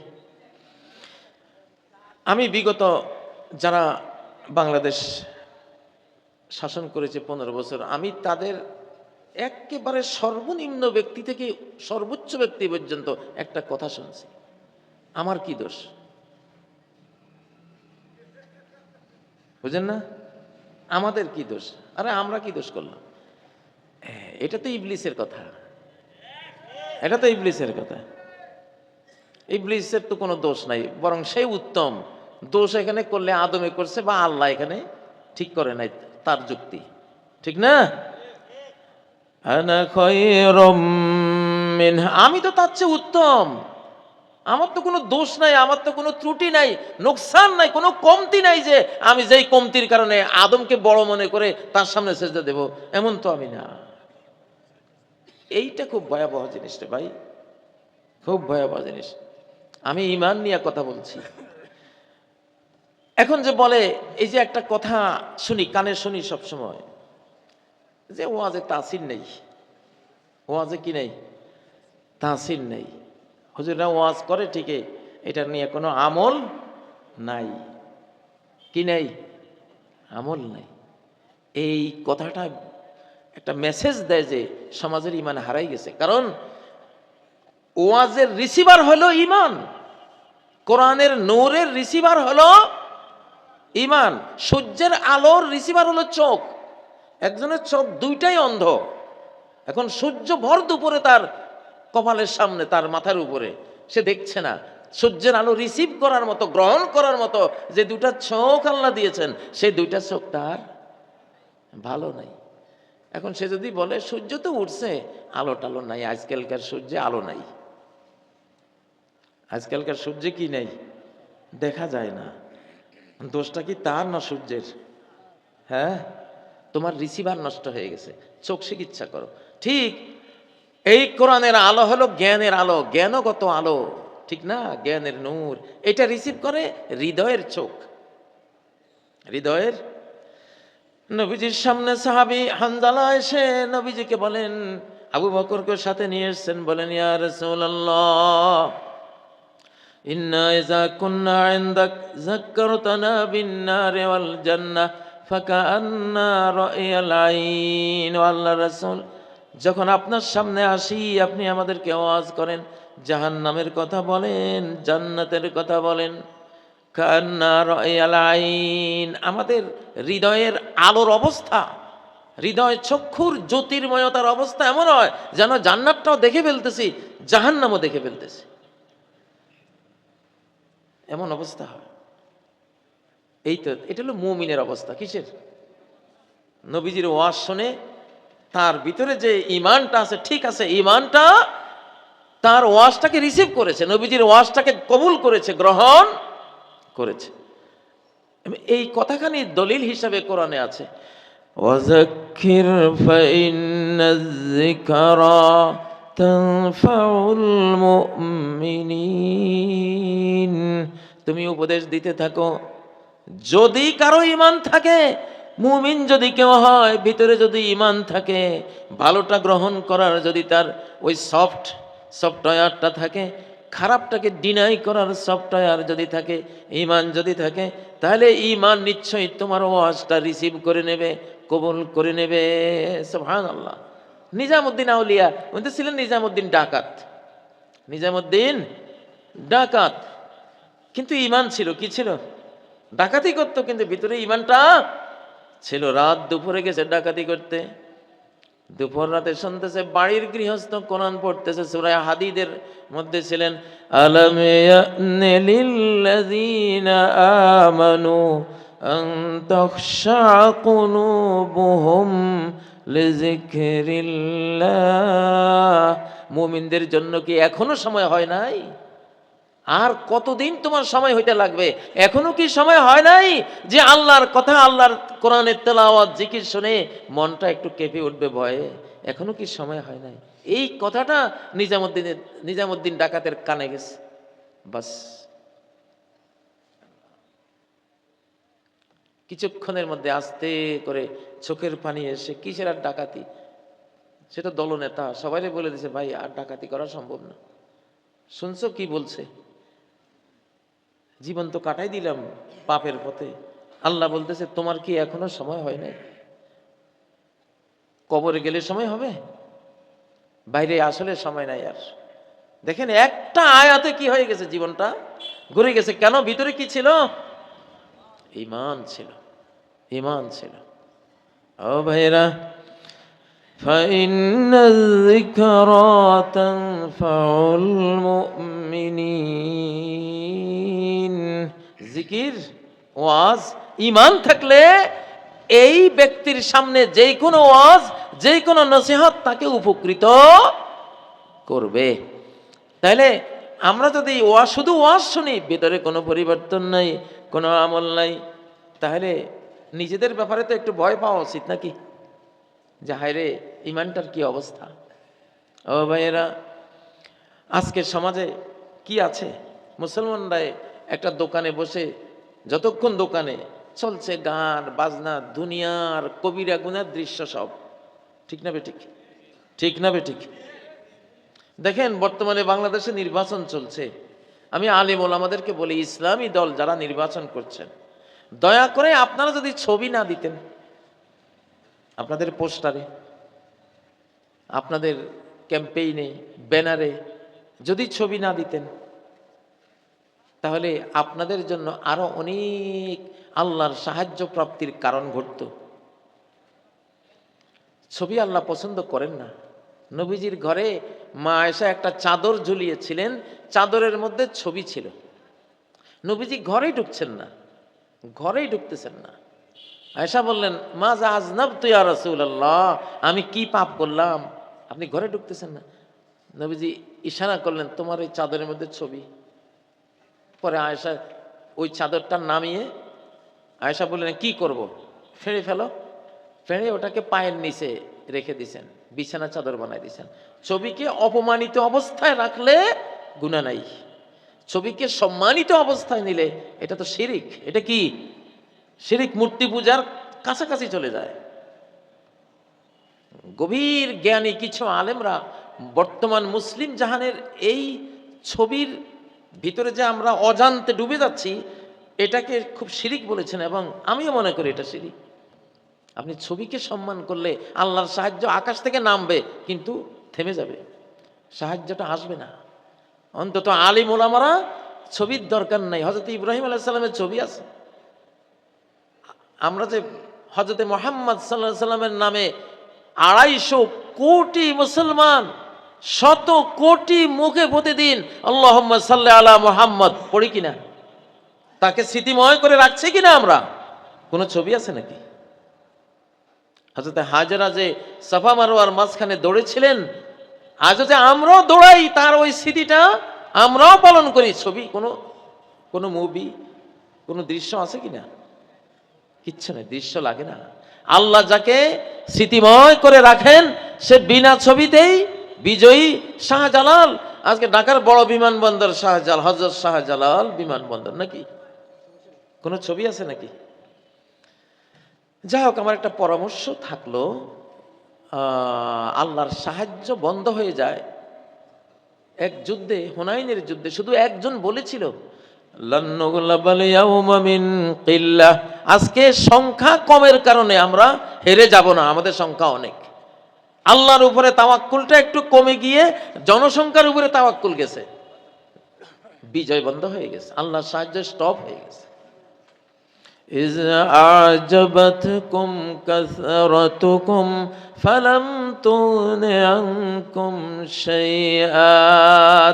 আমি বিগত যারা বাংলাদেশ শাসন করেছে 15 বছর, আমি তাদের একেবারে সর্বনিম্ন ব্যক্তি থেকে সর্বোচ্চ ব্যক্তি পর্যন্ত একটা কথা শুনছি, আমার কি দোষ? বুঝেন না, আমাদের কি দোষ? আরে আমরা কি দোষ করলাম? এটা তো ইবলিসের কথা, এটা তো ইবলিসের কথা। ইবলিসের তো কোনো দোষ নাই, বরং সে উত্তম। দোষ এখানে করলে আদমে করছে বা আল্লাহ এখানে ঠিক করে নাই, তার যুক্তি, ঠিক না? আনা খায়রুম মিনহা, আমি তো তার চেয়ে উত্তম, আমার তো কোনো দোষ নাই, আমার তো কোনো ত্রুটি নাই, নোকসান নাই, কোনো কমতি নাই যে আমি যেই কমতির কারণে আদমকে বড় মনে করে তার সামনে সেজদা দেব, এমন তো আমি না। এইটা খুব ভয়াবহ জিনিস রে ভাই, খুব ভয়াবহ জিনিস। আমি ঈমান নিয়ে কথা বলছি। এখন যে বলে, এই যে একটা কথা শুনি, কানে শুনি সব সময়, যে ওয়াজে তাসির নেই, ওয়াজে কি নেই, তাসির নেই, হুজুররা ওয়াজ করে ঠিকই, এটা নিয়ে কোনো আমল নাই, কি নেই, আমল নাই। এই কথাটা একটা মেসেজ দেয় যে সমাজের ঈমান হারাই গেছে। কারণ ওয়াজের রিসিভার হলো ঈমান, কোরআনের নূরের রিসিভার হলো ঈমান, সূর্যের আলোর রিসিভার হলো চোখ। একজনের চোখ দুইটাই অন্ধ, এখন সূর্য ভর দুপুরে তার কপালের সামনে, তার মাথার উপরে, সে দেখছে না। সূর্যের আলো রিসিভ করার মতো, গ্রহণ করার মতো যে দুটা চোখ আল্লাহ দিয়েছেন, সেই দুইটা চোখ তার ভালো নাই। এখন সে যদি বলে সূর্য তো উঠছে, আলো টালো নাই, আজকালকার সূর্যে আলো নাই, আজকালকার সূর্যে কি নেই, দেখা যায় না, দোষটা কি তার না সূর্যের? হ্যাঁ, তোমার রিসিভার নষ্ট হয়ে গেছে, চোখ চিকিৎসা করো। ঠিক এই কোরআনের আলো হলো জ্ঞানের আলো, জ্ঞানগত আলো, ঠিক না? জ্ঞানের নূর। এটা রিসিভ করে হৃদয়ের চোখ, হৃদয়ের। নবীজির সামনে সাহাবী হানজালা এসে নবীজিকে বলেন, আবু বকরকে সাথে নিয়ে এসেছেন, বলেন ইয়া রাসূলুল্লাহ ইন্না ইযা কুন্না ইনদাক যাক্কারতানা বিন নারি ওয়াল জান্নাহ ফাকান্না রা'য়াল আইন। ও আল্লাহর রাসূল, যখন আপনার সামনে আসি আপনি আমাদেরকে ওয়াজ করেন, জাহান্নামের কথা বলেন, জান্নাতের কথা বলেন। কান্না রা'য়াল আইন, আমাদের হৃদয়ের আলোর অবস্থা, হৃদয় চক্ষুর জ্যোতির্ময়তার অবস্থা এমন হয় যেন জান্নাতটাও দেখে ফেলতেছি, জাহান্নামও দেখে ফেলতেছি, এমন অবস্থা হয়। এই তো, এটা হলো মুমিনের অবস্থা। কিসের? নবীজির ওয়াজ শুনে তার ভিতরে যে ঈমানটা আছে, ঠিক আছে, ঈমানটা তার ওয়াজটাকে রিসিভ করেছে, নবীজির ওয়াজটাকে কবুল করেছে, গ্রহণ করেছে। এই কথাখানি দলিল হিসাবে কোরআনে আছে, ওয়াযাক্কির ফাইন্নায যিকরা তানফাউল মুমিনিন। তুমি উপদেশ দিতে থাকো, যদি কারো ঈমান থাকে, মুমিন যদি কেউ হয়, ভিতরে যদি ঈমান থাকে, ভালোটা গ্রহণ করার যদি তার ওই সফটওয়্যারটা থাকে, খারাপটাকে ডিনাই করার সফটওয়্যার যদি থাকে, ঈমান যদি থাকে, তাহলে ঈমান নিশ্চয়ই তোমার ওয়াজটা রিসিভ করে নেবে, কবুল করে নেবে। সুবহানাল্লাহ। নিজামুদ্দিন আউলিয়া, উনি তো ছিলেন নিজামুদ্দিন ডাকাত, নিজামুদ্দিন ডাকাত, কিন্তু ঈমান ছিল। কি ছিল? ডাকাতি করতো, কিন্তু ভিতরে ঈমানটা ছিল। রাত দুপুরে গেছে ডাকাতি করতে, দুপুর রাতে শুনতেছে বাড়ির গৃহস্থ কোরআন পড়তেছে, সূরা হাদীদের মধ্যে ছিলেন, আলাম ইয়ানি লিল্লাযীনা আমানু আন তাখশা কুলুবুহুম লিযিকরিল্লাহ। মুমিনদের জন্য কি এখনো সময় হয় নাই? আর কতদিন তোমার সময় হইতে লাগবে? এখনো কি সময় হয় নাই যে আল্লাহর কথা, আল্লাহর কোরআনের তেলাওয়াত জিকির শুনে মনটা একটু কেঁপে উঠবে ভয়ে? এখনো কি সময় হয় নাই? এই কথাটা নিজামুদ্দিন ডাকাতের কানে গেছে। বাস কিছুক্ষণের মধ্যে আস্তে করে চোখের পানি এসে, কিসের আর ডাকাতি, সেটা দলনেতা সবাই বলে দিছে, ভাই আর ডাকাতি করা সম্ভব না। শুনছো কি বলছে? জীবন তো কাটাই দিলাম পাপের পথে, আল্লাহ বলতেছে তোমার কি এখনো সময় হয় নাই? কবরে গেলে সময় হবে, বাইরে আসলে সময় নাই আর। দেখেন একটা আয়াতে কি হয়ে গেছে, জীবনটা ঘুরে গেছে। কেন? ভিতরে কি ছিল? ঈমান ছিল, ঈমান ছিল। ও ভাইরা, ফাইন্নায যিকরা তানফাউল মুমিনিন। জিকির, ওয়াজ, ঈমান থাকলে এই ব্যক্তির সামনে যেই কোনো ওয়াজ, যেই কোনো নসিহত তাকে উপকৃত করবে। তাইলে আমরা যদি ওয়াজ, শুধু ওয়াজ শুনি, ভিতরে কোনো পরিবর্তন নাই, কোনো আমল নাই, তাহলে নিজেদের ব্যাপারে তো একটু ভয় পাওয়া উচিত নাকি? যে হায়রে ঈমানটার কি অবস্থা। ও ভাইয়েরা, আজকের সমাজে কি আছে? মুসলমানরা একটা দোকানে বসে, যতক্ষণ দোকানে চলছে গান বাজনা, দুনিয়ার কবিরা গুনার দৃশ্য সব, ঠিক না বেঠিক? ঠিক না বেঠিক? দেখেন বর্তমানে বাংলাদেশে নির্বাচন চলছে। আমি আলেম ওলামাদেরকে বলি, ইসলামী দল যারা নির্বাচন করছেন, দয়া করে আপনারা যদি ছবি না দিতেন, আপনাদের পোস্টারে, আপনাদের ক্যাম্পেইনে, ব্যানারে যদি ছবি না দিতেন, তাহলে আপনাদের জন্য আরো অনেক আল্লাহর সাহায্য প্রাপ্তির কারণ ঘটত। ছবি আল্লাহ পছন্দ করেন না। নবীজির ঘরে মা আয়েশা একটা চাদর ঝুলিয়েছিলেন, চাদরের মধ্যে ছবি ছিল। নবীজি ঘরেই ঢুকছেন না, ঘরেই ঢুকতেছেন না। আয়েশা বললেন, মা যা আজনাবতু ইয়া রাসূলুল্লাহ, আমি কি পাপ করলাম আপনি ঘরে ঢুকতেছেন না? নবীজি ইশারা করলেন, তোমার এই চাদরের মধ্যে ছবি। পরে আয়েশা ওই চাদরটা নামিয়ে, আয়েশা বললেন কি করব? ফেড়ে ফেলো। ফেড়ে ওটাকে পায়ের নিচে রেখে দিছেন, বিছানা চাদর বানাই দিছেন। ছবিকে অপমানিত অবস্থায় রাখলে গুনাহ নাই, ছবিকে সম্মানিত অবস্থায় নিলে এটা তো শিরিক। এটা কি শিরিক? মূর্তি পূজার কাছাকাছি চলে যায়। গভীর জ্ঞানী কিছু আলেমরা বর্তমান মুসলিম জাহানের এই ছবির ভিতরে যে আমরা অজান্তে ডুবে যাচ্ছি এটাকে খুব শিরিক বলেছেন, এবং আমিও মনে করি এটা শিরিক। আপনি ছবিকে সম্মান করলে আল্লাহর সাহায্য আকাশ থেকে নামবে, কিন্তু থেমে যাবে, সাহায্যটা আসবে না। অন্তত আলিম ওলামারা ছবির দরকার নাই। হযরত ইব্রাহিম আলাইহিস সালামের ছবি আছে। আমরা যে হযরত মুহাম্মদ সাল্লাল্লাহু আলাইহি সাল্লামের নামে 250 কোটি মুসলমান, শত কোটি মুখে প্রতিদিন আল্লাহুম্মা সাল্লি আলা মুহাম্মদ পড়ি কিনা? তাকে স্মৃতিময় করে রাখছে কিনা আমরা? কোনো ছবি আছে নাকি? হযরত হাজেরা যে সাফা মারওয়ার মাঝখানে দৌড়েছিলেন, আজও যে আমরাও দৌড়াই তার ওই স্মৃতিটা আমরাও পালন করি। ছবি কোনো মুভি, কোনো দৃশ্য আছে কিনা? কিচ্ছু নেই, দৃশ্য লাগে না। আল্লাহ যাকে স্মৃতিময় করে রাখেন সে বিনা ছবিতেই বিজয়ী। শাহজালাল, আজকে ঢাকার বড় বিমানবন্দর শাহজালাল, হযরত শাহজালাল বিমানবন্দর নাকি? কোনো ছবি আছে নাকি? যাই হোক, আমার একটা পরামর্শ থাকলো, আল্লাহর সাহায্য বন্ধ হয়ে যায় এক যুদ্ধে, হুনাইনের যুদ্ধে। শুধু একজন বলেছিল আজকে সংখ্যা কমের কারণে আমরা হেরে যাব না, আমাদের সংখ্যা অনেক। আল্লাহর উপরে তাওয়াক্কুলটা একটু কমে গিয়ে জনসংখ্যার উপরে তাওয়াক্কুল গেছে, বিজয় বন্ধ হয়ে গেছে, আল্লাহর সাহায্য স্টপ হয়ে গেছে। إذ أعجبتكم كثرتكم فلم تغن عنكم شيئا।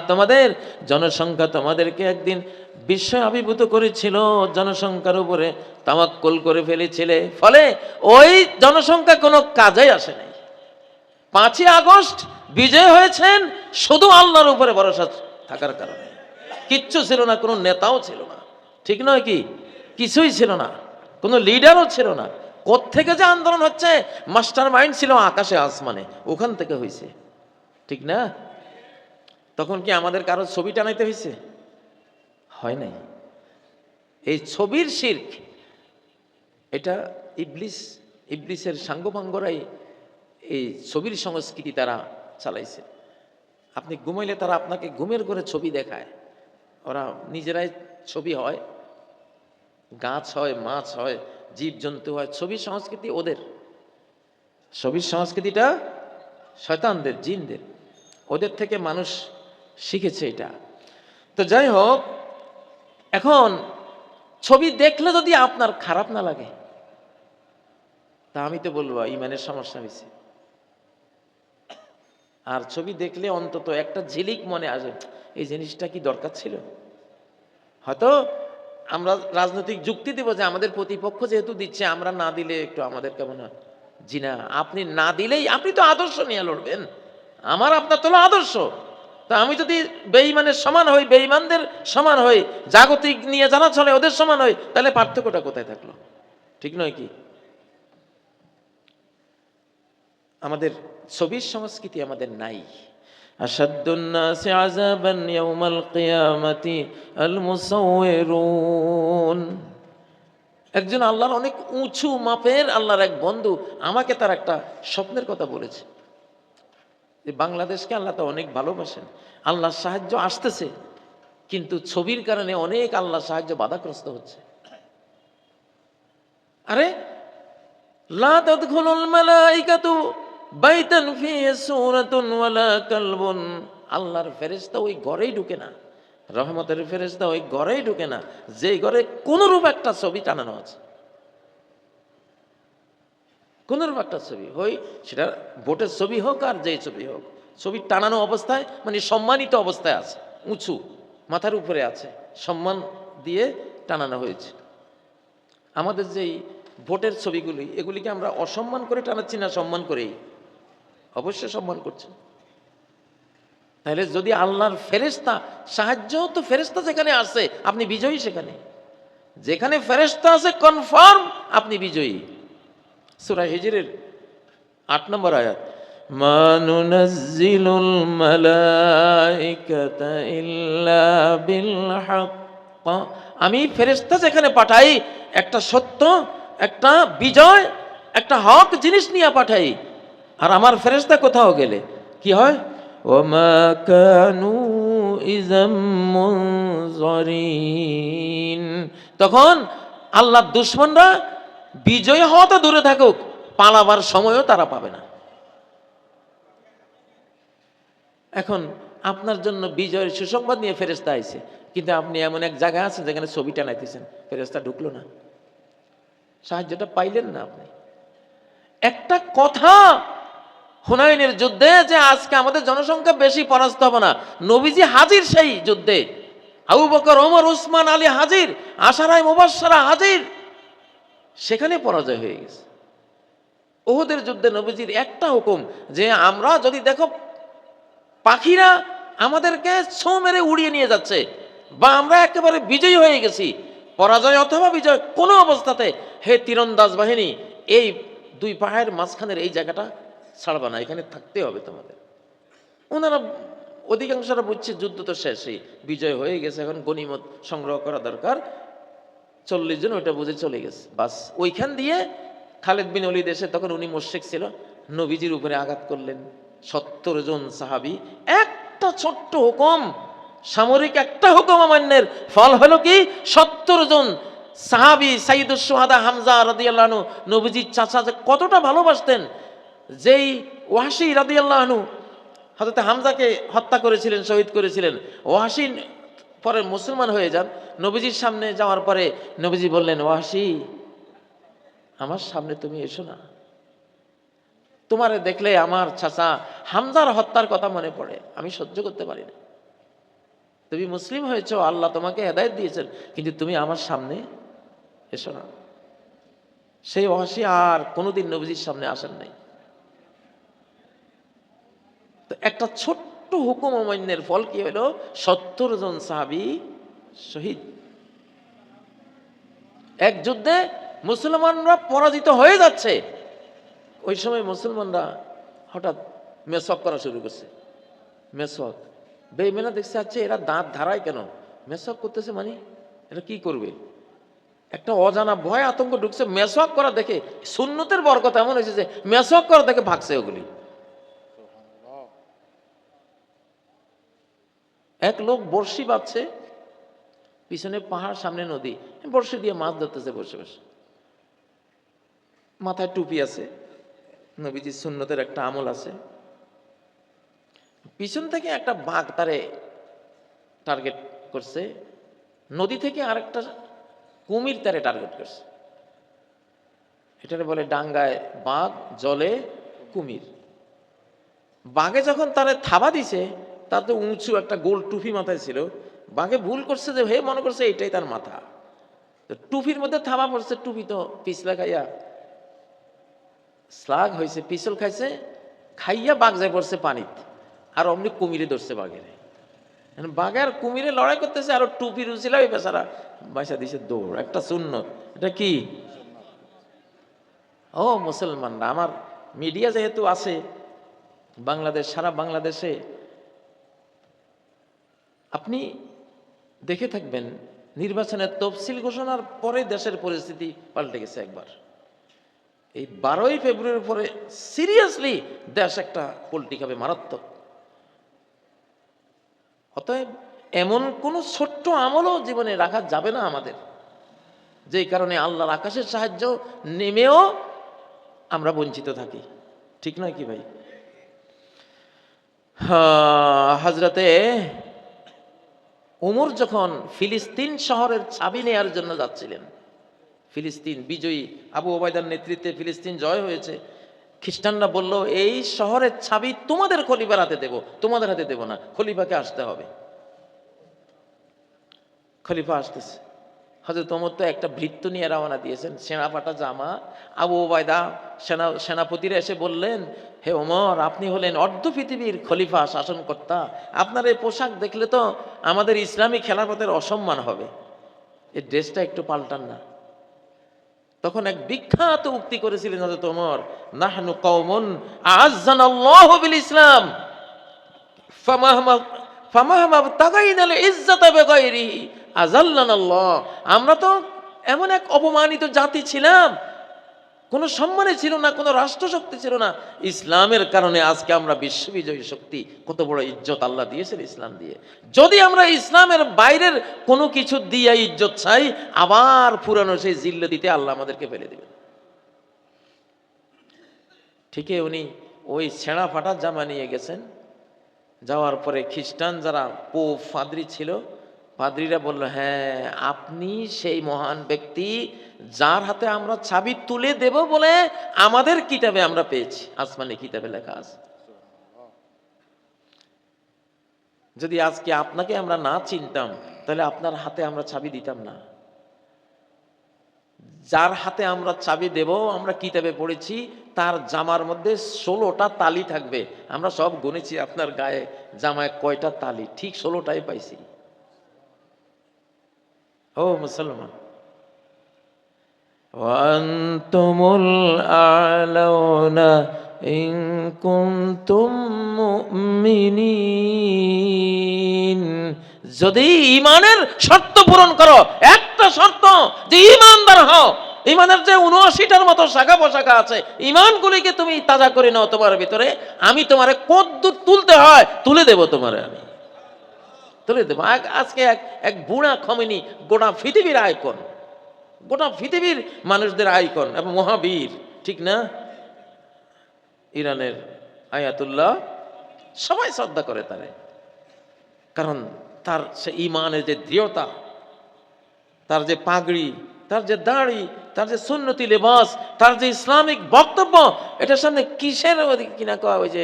তোমাদের জনসংখ্যা তোমাদেরকে একদিন বিস্ময় আবির্ভূত করেছিল, জনসংখ্যার উপরে তাওয়াক্কুল করে ফেলেছিলে, ফলে ওই জনসংখ্যা কোনো কাজে আসে নাই। 5ই আগস্ট বিজয় হয়েছেন শুধু আল্লাহর উপরে ভরসা থাকার কারণে। কিচ্ছু ছিল না, কোনো নেতাও ছিল না, ঠিক নয় কি? কিছুই ছিল না, কোনো লিডারও ছিল না। কোত্থেকে যে আন্দোলন হচ্ছে, মাস্টার মাইন্ড ছিল আকাশে আসমানে, ওখান থেকে হয়েছে, ঠিক না? তখন কি আমাদের কারো ছবি টানাইতে হয়েছে? হয় নাই। এই ছবির শিরক, এটা ইবলিসের সাঙ্গপাঙ্গরাই এই ছবির সংস্কৃতি তারা চালাইছে। আপনি ঘুমাইলে তারা আপনাকে ঘুমের করে ছবি দেখায়, ওরা নিজেরাই ছবি হয়, গাছ হয়, মাছ হয়, জীবজন্তু হয়, ছবির সংস্কৃতি ওদের। ছবির সংস্কৃতিটা শয়তানদের, জিনদের, ওদের থেকে মানুষ শিখেছে এটা। তো যাই হোক, এখন ছবি দেখলে যদি আপনার খারাপ না লাগে, তা আমি তো বলবো ইমানের সমস্যা হয়েছে। আর ছবি দেখলে অন্তত একটা ঝিলিক মনে আসে, এই জিনিসটা কি দরকার ছিল? হয়তো আমরা রাজনৈতিক যুক্তি দেব যে আমাদের প্রতিপক্ষ যেহেতু দিচ্ছে, আমরা না দিলে একটু আমাদের কেমন হয়। জি না, আপনি না দিলেই, আপনি তো আদর্শ নিয়ে লড়বেন, আমার আপনার তো আদর্শ। তা আমি যদি বেঈমানের সমান হই, বেঈমানদের সমান হই, জাগতিক নিয়ে যারা চলে ওদের সমান হই, তাহলে পার্থক্যটা কোথায় থাকলো? ঠিক নয় কি? আমাদের ছবির সংস্কৃতি আমাদের নাই। আশাদ্দুন নাসি আযাবান ইয়াউমাল কিয়ামাতি আল মুসাউউরুন। একজন আল্লাহর অনেক উঁচু মাপের আল্লাহর এক বন্ধু আমাকে তার একটা স্বপ্নের কথা বলেছে, যে বাংলাদেশকে আল্লাহ তো অনেক ভালোবাসেন, আল্লাহর সাহায্য আসতেছে, কিন্তু ছবির কারণে অনেক আল্লাহর সাহায্য বাধাগ্রস্ত হচ্ছে। আরে লা তাদখুলুল মালাইকাতু বাইতান ফিহি সূরাতুন ওয়ালা কালবুন। আল্লাহর ফেরেশতা ওই ঘরেই ঢুকে না, রহমতের ফেরেশতা ওই ঘরেই ঢুকে না যেই ঘরে কোনরূপ একটা ছবি টানানো আছে। কোনরূপ একটা ছবি, হয় সেটা ভোটের ছবি হোক আর যেই ছবি হোক, ছবি টানানো অবস্থায়, মানে সম্মানিত অবস্থায় আছে, উঁচু মাথার উপরে আছে, সম্মান দিয়ে টানানো হয়েছে। আমাদের যেই ভোটের ছবিগুলি, এগুলিকে আমরা অসম্মান করে টানাচ্ছি না সম্মান করেই? অবশ্যই সম্মান করছেন। তাহলে যদি আল্লাহর ফেরেশতা সাহায্য, তো ফেরেশতা যেখানে আছে আপনি বিজয়ী, সেখানে যেখানে ফেরেশতা আছে কনফার্ম আপনি বিজয়ী। সূরা হিজরের 8 নম্বর আয়াত, মা নুনাজ্জিলুল মালাইকাতা ইল্লা বিল হক। আমি ফেরেশতা যেখানে পাঠাই একটা সত্য, একটা বিজয়, একটা হক জিনিস নিয়ে পাঠাই। আর আমার ফেরেশতা কোথাও গেলে কি হয়, ওমা কানু ইযাম মুনযারিন, তখন আল্লাহর দুশমনরা বিজয় হওয়া তো দূরে থাকুক, পালাবার সময়ও তারা পাবে না। এখন আপনার জন্য বিজয়ের সুসংবাদ নিয়ে ফেরেশতা আইছে, কিন্তু আপনি এমন এক জায়গায় আছেন যেখানে ছবি টানাইতেছেন, ফেরেশতা ঢুকলো না, সাহায্যটা পাইলেন না আপনি। একটা কথা হুনাইনের যুদ্ধে, যে আজকে আমাদের জনসংখ্যা বেশি, পরাস্ত হবে না, নবীজি হাজির সেই যুদ্ধে, আবু বকর, ওমর, উসমান, আলী হাজির, আশারায়ে মুবাশশারা হাজির, সেখানে পরাজয় হয়ে গেছে। উহুদের যুদ্ধে নবীজির একটা হুকুম, যে আমরা যদি দেখো পাখিরা আমাদেরকে ছো মেরে উড়িয়ে নিয়ে যাচ্ছে, বা আমরা একেবারে বিজয়ী হয়ে গেছি, পরাজয় অথবা বিজয় কোনো অবস্থাতে, হে তীরন্দাজ বাহিনী, এই দুই পাহাড়ের মাঝখানের এই জায়গাটা ছাড়বা না, এখানে থাকতে হবে তোমাদের। ওনারা অধিকাংশরা বুঝছে যুদ্ধ তো শেষই, বিজয় হয়ে গেছে, এখন গনিমত সংগ্রহ করা দরকার, 40 জন ওইটা বুঝে চলে গেছে, বাস। ওইখান দিয়ে খালেদ বিন ওলীদ এসে, তখন উনি মুশরিক ছিল, নবীজির উপরে আঘাত করলেন। 70 জন সাহাবী, একটা ছোট্ট হুকুম, সামরিক একটা হুকুম অমান্যের ফল হলো কি, 70 জন সাহাবী, সাইয়্যিদুশ শুহাদা হামজা রাদিয়াল্লাহু আনহু, নবীজির চাচা, যে কতটা ভালোবাসতেন, যেই ওয়াহশী রাদিয়াল্লাহু আনহু হযরত হামজাকে হত্যা করেছিলেন, শহীদ করেছিলেন, ওয়াহশী পরে মুসলমান হয়ে যান। নবীজির সামনে যাওয়ার পরে নবীজি বললেন, ওয়াহশী, আমার সামনে তুমি এসো না, তোমারে দেখলে আমার চাচা হামজার হত্যার কথা মনে পড়ে, আমি সহ্য করতে পারি না। তুমি মুসলিম হয়েছো, আল্লাহ তোমাকে হেদায়েত দিয়েছেন, কিন্তু তুমি আমার সামনে এসো না। সেই ওয়াহশী আর কোনোদিন নবীজির সামনে আসেন নাই। তো একটা ছোট্ট হুকুম অমান্যের ফল কি হলো, 70 জন সাহাবী শহীদ। এক যুদ্ধে মুসলমানরা পরাজিত হয়ে যাচ্ছে, ওই সময় মুসলমানরা হঠাৎ মেসওয়াক করা শুরু করছে। মেসওয়াক, বেঈমানরা দেখছে, আচ্ছা এরা দাঁত ধারায় কেন, মেসওয়াক করতেছে, মানে এটা কি করবে, একটা অজানা ভয় আতঙ্ক ঢুকছে। মেসওয়াক করা দেখে, সুন্নতের বরকত এমন হয়েছে যে মেসওয়াক করা দেখে ভাগছে ওগুলি। এক লোক বড়শি বাঁধছে, পিছনে পাহাড়, সামনে নদী, বড়শি দিয়ে মাছ ধরতেছে বসে বসে, মাথায় টুপি আছে, নবীজির সুন্নতের একটা আমল আছে। পিছন থেকে একটা বাঘ তারে টার্গেট করছে, নদী থেকে আরেকটা কুমির তারে টার্গেট করছে। এটারে বলে ডাঙ্গায় বাঘ, জলে কুমির। বাঘে যখন তারে থাবা দিছে, তার তো উঁচু একটা গোল টুপি মাথায় ছিল, বাঘে ভুল করছে, যে হে মনে করছে এটাই তার মাথা, তো টুপির মধ্যে থাবা পড়ছে, টুপি তো পিছলা খাইয়া স্লাগ হয়েছে, পিছল খাইছে, খাইয়া বাঘ যায় পড়ছে পানিতে, আর অমনি কুমিরে ধরছে বাঘের। বাঘের কুমিরে লড়াই করতেছে, আর টুপির উচিলা ওই বেচারা বাইসা দিছে দৌড়। একটা সুন্নত, এটা কি, ও মুসলমানরা, আমার মিডিয়া যেহেতু আছে বাংলাদেশ, সারা বাংলাদেশে আপনি দেখে থাকবেন, নির্বাচনের তফসিল ঘোষণার পরে দেশের পরিস্থিতি পাল্টে গেছে একবার। এই 12ই ফেব্রুয়ারির পরে সিরিয়াসলি দেশ একটা পল্টি খাবে মারাত্মক। অতএব এমন কোন ছোট্ট আমলও জীবনে রাখা যাবে না আমাদের, যেই কারণে আল্লাহর আকাশের সাহায্য নেমেও আমরা বঞ্চিত থাকি। ঠিক নয় কি ভাই? হযরতে ওমর যখন ফিলিস্তিন শহরের চাবি নেয়ার জন্য যাচ্ছিলেন, ফিলিস্তিন বিজয়ী, আবু ওবায়দার নেতৃত্বে ফিলিস্তিন জয় হয়েছে, খ্রিস্টানরা বলল এই শহরের চাবি তোমাদের খলিফার হাতে দেব, তোমাদের হাতে দেব না, খলিফাকে আসতে হবে। খলিফা আসতেছে, হযরত ওমর তো একটা ভৃত্য নিয়ে রওনা দিয়েছেন, সেনাপাটা জামা। আবু ওবায়দা সেনাপতিরা এসে বললেন, হে ওমর, আপনি হলেন অর্ধ পৃথিবীর খলিফা, শাসনকর্তা, আপনার এই পোশাক দেখলে তো আমাদের ইসলামী খেলাফতের অসম্মান হবে, এই ড্রেসটা একটু পাল্টান না। তখন এক বিখ্যাত উক্তি করেছিলেন হযরত ওমর, নাহনু কওমুন আ'আজ্জানাল্লাহু বিল ইসলাম ফামাহমা ফামাহমা তাগাইনাল ইজ্জাতা বিগাইরিহি আযাল্লানাল্লাহ। আমরা তো এমন এক অপমানিত জাতি ছিলাম, কোনো সম্মানে ছিল না, কোনো রাষ্ট্রশক্তি ছিল না। ইসলামের কারণে আজকে আমরা বিশ্ববিজয়ী শক্তি। কত বড় ইজ্জত আল্লাহ দিয়েছেন ইসলাম দিয়ে। যদি আমরা ইসলামের বাইরের কোনো কিছু দিয়ে ইজ্জত চাই, আবার পুরানো সেই জিল্লতিতে আল্লাহ আমাদেরকে ফেলে দিবেন। ঠিকই উনি ওই ছেঁড়া ফাটা জামা নিয়ে গেছেন। যাওয়ার পরে খ্রিস্টান যারা পোপ পাদ্রী ছিল, পাদ্রীরা বলল, হ্যাঁ আপনি সেই মহান ব্যক্তি যার হাতে আমরা চাবি তুলে দেব বলে আমাদের কিতাবে আমরা পেয়েছি, আসমানি কিতাবে লেখা আছে। যদি আজকে আপনাকে আমরা না চিনতাম তাহলে আপনার হাতে আমরা চাবি দিতাম না। যার হাতে আমরা চাবি দেব আমরা কিতাবে পড়েছি তার জামার মধ্যে 16টা তালি থাকবে। আমরা সব গুনেছি আপনার গায়ে জামায় কয়টা তালি, ঠিক 16টাই পাইছি। ও মুসলমান, ওয়ান্তুমুল আ'লাউনা ইন কুনতুম মুমিনিন। যদি ঈমানের শর্ত পূরণ করো, একটা শর্ত যে ঈমানদার হও। ঈমানের যে ৭৯টার মতো শাখা পোশাখা আছে, ঈমানগুলিকে তুমি তাজা করে নাও তোমার ভিতরে। আমি তোমারে কদ্দূর তুলতে হয় তুলে দেব, তোমারে আমি তুলে দেব। আজকে এক বুড়া খমেনি গোটা পৃথিবীর আইকন, গোটা পৃথিবীর মানুষদের আইকন এবং মহাবীর, ঠিক না? ইরানের আয়াতুল্লাহ সবাই শ্রদ্ধা করে তারে, কারণ তার সে ঈমানের যে দৃঢ়তা, তার যে পাগড়ি, তার যে দাড়ি, তার যে সুন্নতি লেবাস, তার যে ইসলামিক বক্তব্য, এটার সামনে কিসের কিনা কওয়া, ওই যে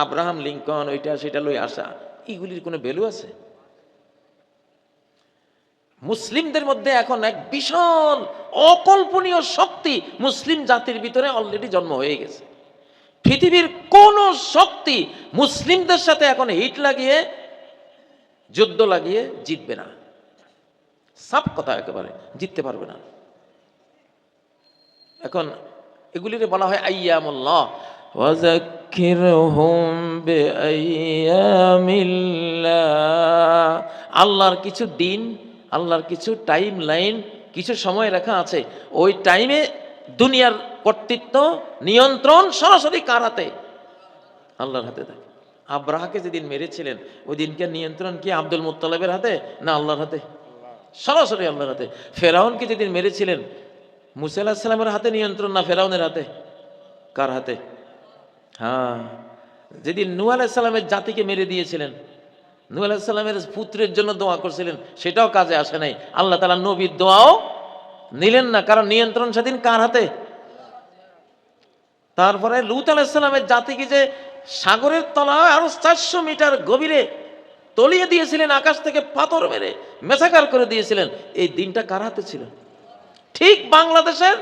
আব্রাহাম লিঙ্কন ওইটা সেটা লই আসা, এগুলির কোনো ভ্যালু আছে? মুসলিমদের মধ্যে এখন এক বিশাল অকল্পনীয় শক্তি মুসলিম জাতির ভিতরে অলরেডি জন্ম হয়ে গেছে। পৃথিবীর কোন শক্তি মুসলিমদের সাথে এখন হিট লাগিয়ে যুদ্ধ লাগিয়ে জিতবে না। সাফ কথা, একেবারে জিততে পারবে না। এখন এগুলির বলা হয় আইয়ামুল্লাহ, ওয়াযাক্কিরহুম বিআইয়ামিল্লাহ। আল্লাহর কিছু দিন, আল্লাহর কিছু টাইম লাইন, কিছু সময় রাখা আছে। ওই টাইমে দুনিয়ার কর্তৃত্ব নিয়ন্ত্রণ সরাসরি কার হাতে? আল্লাহর হাতে থাকে। আব্রাহাকে যেদিন মেরেছিলেন ওই দিনকে নিয়ন্ত্রণ কি আব্দুল মুত্তালিবের হাতে না আল্লাহর হাতে? সরাসরি আল্লাহর হাতে। ফেরাউনকে যেদিন মেরেছিলেন মুসা আলাইহিস সালামের হাতে নিয়ন্ত্রণ না ফেরাউনের হাতে? কার হাতে? হ্যাঁ, যেদিন নূহ আলাইহিস সালামের জাতিকে মেরে দিয়েছিলেন, নূহ আলাইহিস সালামের পুত্রের জন্য দোয়া করছিলেন, সেটাও কাজে আসে নাই। আল্লাহ তাআলা নবীর দোয়াও নিলেন না, কারণ নিয়ন্ত্রণ সেদিন কার হাতে? তারপরে লূত আলাইহিস সালামের জাতিকে যে সাগরের তলায় আরো 400 মিটার গভীরে তলিয়ে দিয়েছিলেন, আকাশ থেকে পাথর মেরে মেসাকার করে দিয়েছিলেন, এই দিনটা কার হাতে ছিল? ঠিক বাংলাদেশের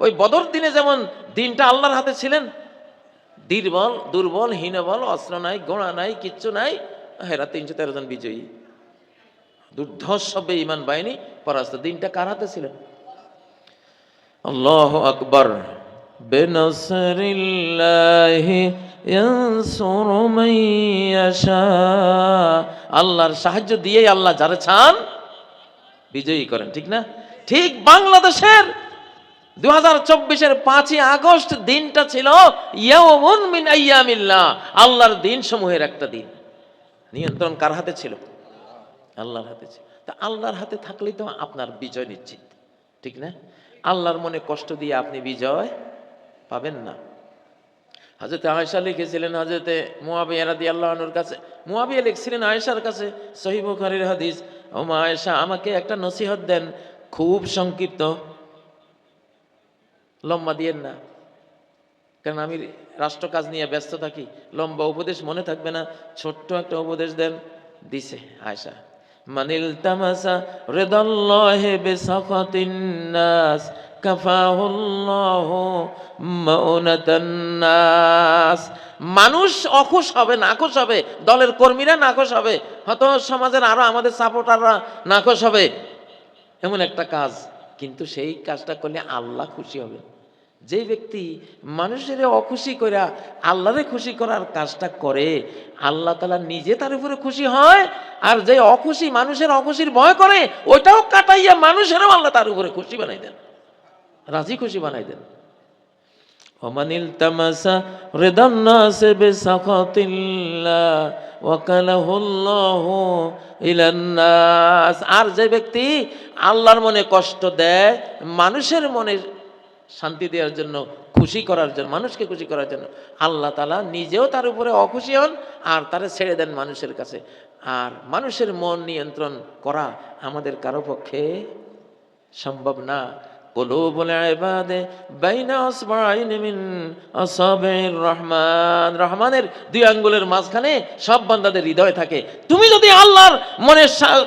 ওই বদর দিনে যেমন দিনটা আল্লাহর হাতে ছিলেন, দুর্বল দুর্বল হীনবল, অস্ত্র নাই, গোড়া নাই, কিচ্ছু নাই, হেরা 313 জন বিজয়ী দুর্ধর্ষ বেঈমান বাহিনী পরাস্ত, দিনটা কার হাতে ছিল? আল্লাহু আকবার। বিনাসরিল্লাহি ইয়ানসুরু মান ইয়াশা। আল্লাহর সাহায্য দিয়েই আল্লাহ যারে চান বিজয়ী করেন, ঠিক না? ঠিক বাংলাদেশের 2024-এর 5ই আগস্ট দিনটা ছিল ইয়াউমুন মিন আইয়ামিল্লাহ, আল্লাহর দিন সমূহের একটা দিন। নিয়ন্ত্রণ কার হাতে ছিল? আল্লাহর হাতে ছিল। তা আল্লাহর হাতে থাকলেই তো আপনার বিজয় নিশ্চিত, ঠিক না? আল্লাহর মনে কষ্ট দিয়ে আপনি বিজয় পাবেন না। হযরত আয়েশা লিখেছিলেন হযরতে মুয়াবিয়া রাদিয়াল্লাহু আনহুর কাছে, মুয়াবিয়া লিখছিলেন আয়েশার কাছে, সহিহ বুখারীর হাদিস, ও মা আয়েশা আমাকে একটা নসিহত দেন, খুব সংক্ষিপ্ত, লম্বা দিয়েন না, কারণ আমি রাষ্ট্র কাজ নিয়ে ব্যস্ত থাকি, লম্বা উপদেশ মনে থাকবে না, ছোট্ট একটা উপদেশ দেন। দিছে আয়েশা, মানিল তামাসা রিদাল্লাহি বিসাখাতিন নাস কাফাহুল্লাহু মাউনাতান নাস। মানুষ অখুশ হবে, নাখুশ হবে, দলের কর্মীরা নাখুশ হবে, হয়তো সমাজের আরো আমাদের সাপোর্টাররা নাখুশ হবে, এমন একটা কাজ কিন্তু সেই কাজটা করলে আল্লাহ খুশি হবে। যে ব্যক্তি মানুষের অখুশি করে আল্লাহরে খুশি করার কাজটা করে, আল্লাহ তাআলা নিজে তার উপরে খুশি হয়। আর যে অখুশি, মানুষের অখুশির ভয় করে, ওইটাও কাটাইয়া মানুষেরও আল্লাহ তার উপরে খুশি বানাই দেন, রাজি খুশি বানাই দেন। ওমানিল তামাসা রিদান নাস বিসাখাতিল্লাহ ওয়াকালাহুল্লাহু ইলান নাস। আর যে ব্যক্তি আল্লাহর মনে কষ্ট দেয়, মানুষের মনে শান্তি দেওয়ার জন্য, খুশি করার জন্য, মানুষকে খুশি করার জন্য, আল্লাহ তাআলা নিজেও তার উপরে অখুশি হন আর তারে ছেড়ে দেন মানুষের কাছে। আর মানুষের মন নিয়ন্ত্রণ করা আমাদের কারো পক্ষে সম্ভব না। কুলুবুল ইবাদে বাইনা আসবাইন মিন আসাবির রহমান। রহমানের দুই আঙ্গুলের মাঝখানে সব বান্দাদের হৃদয় থাকে। তুমি যদি আল্লাহর মনে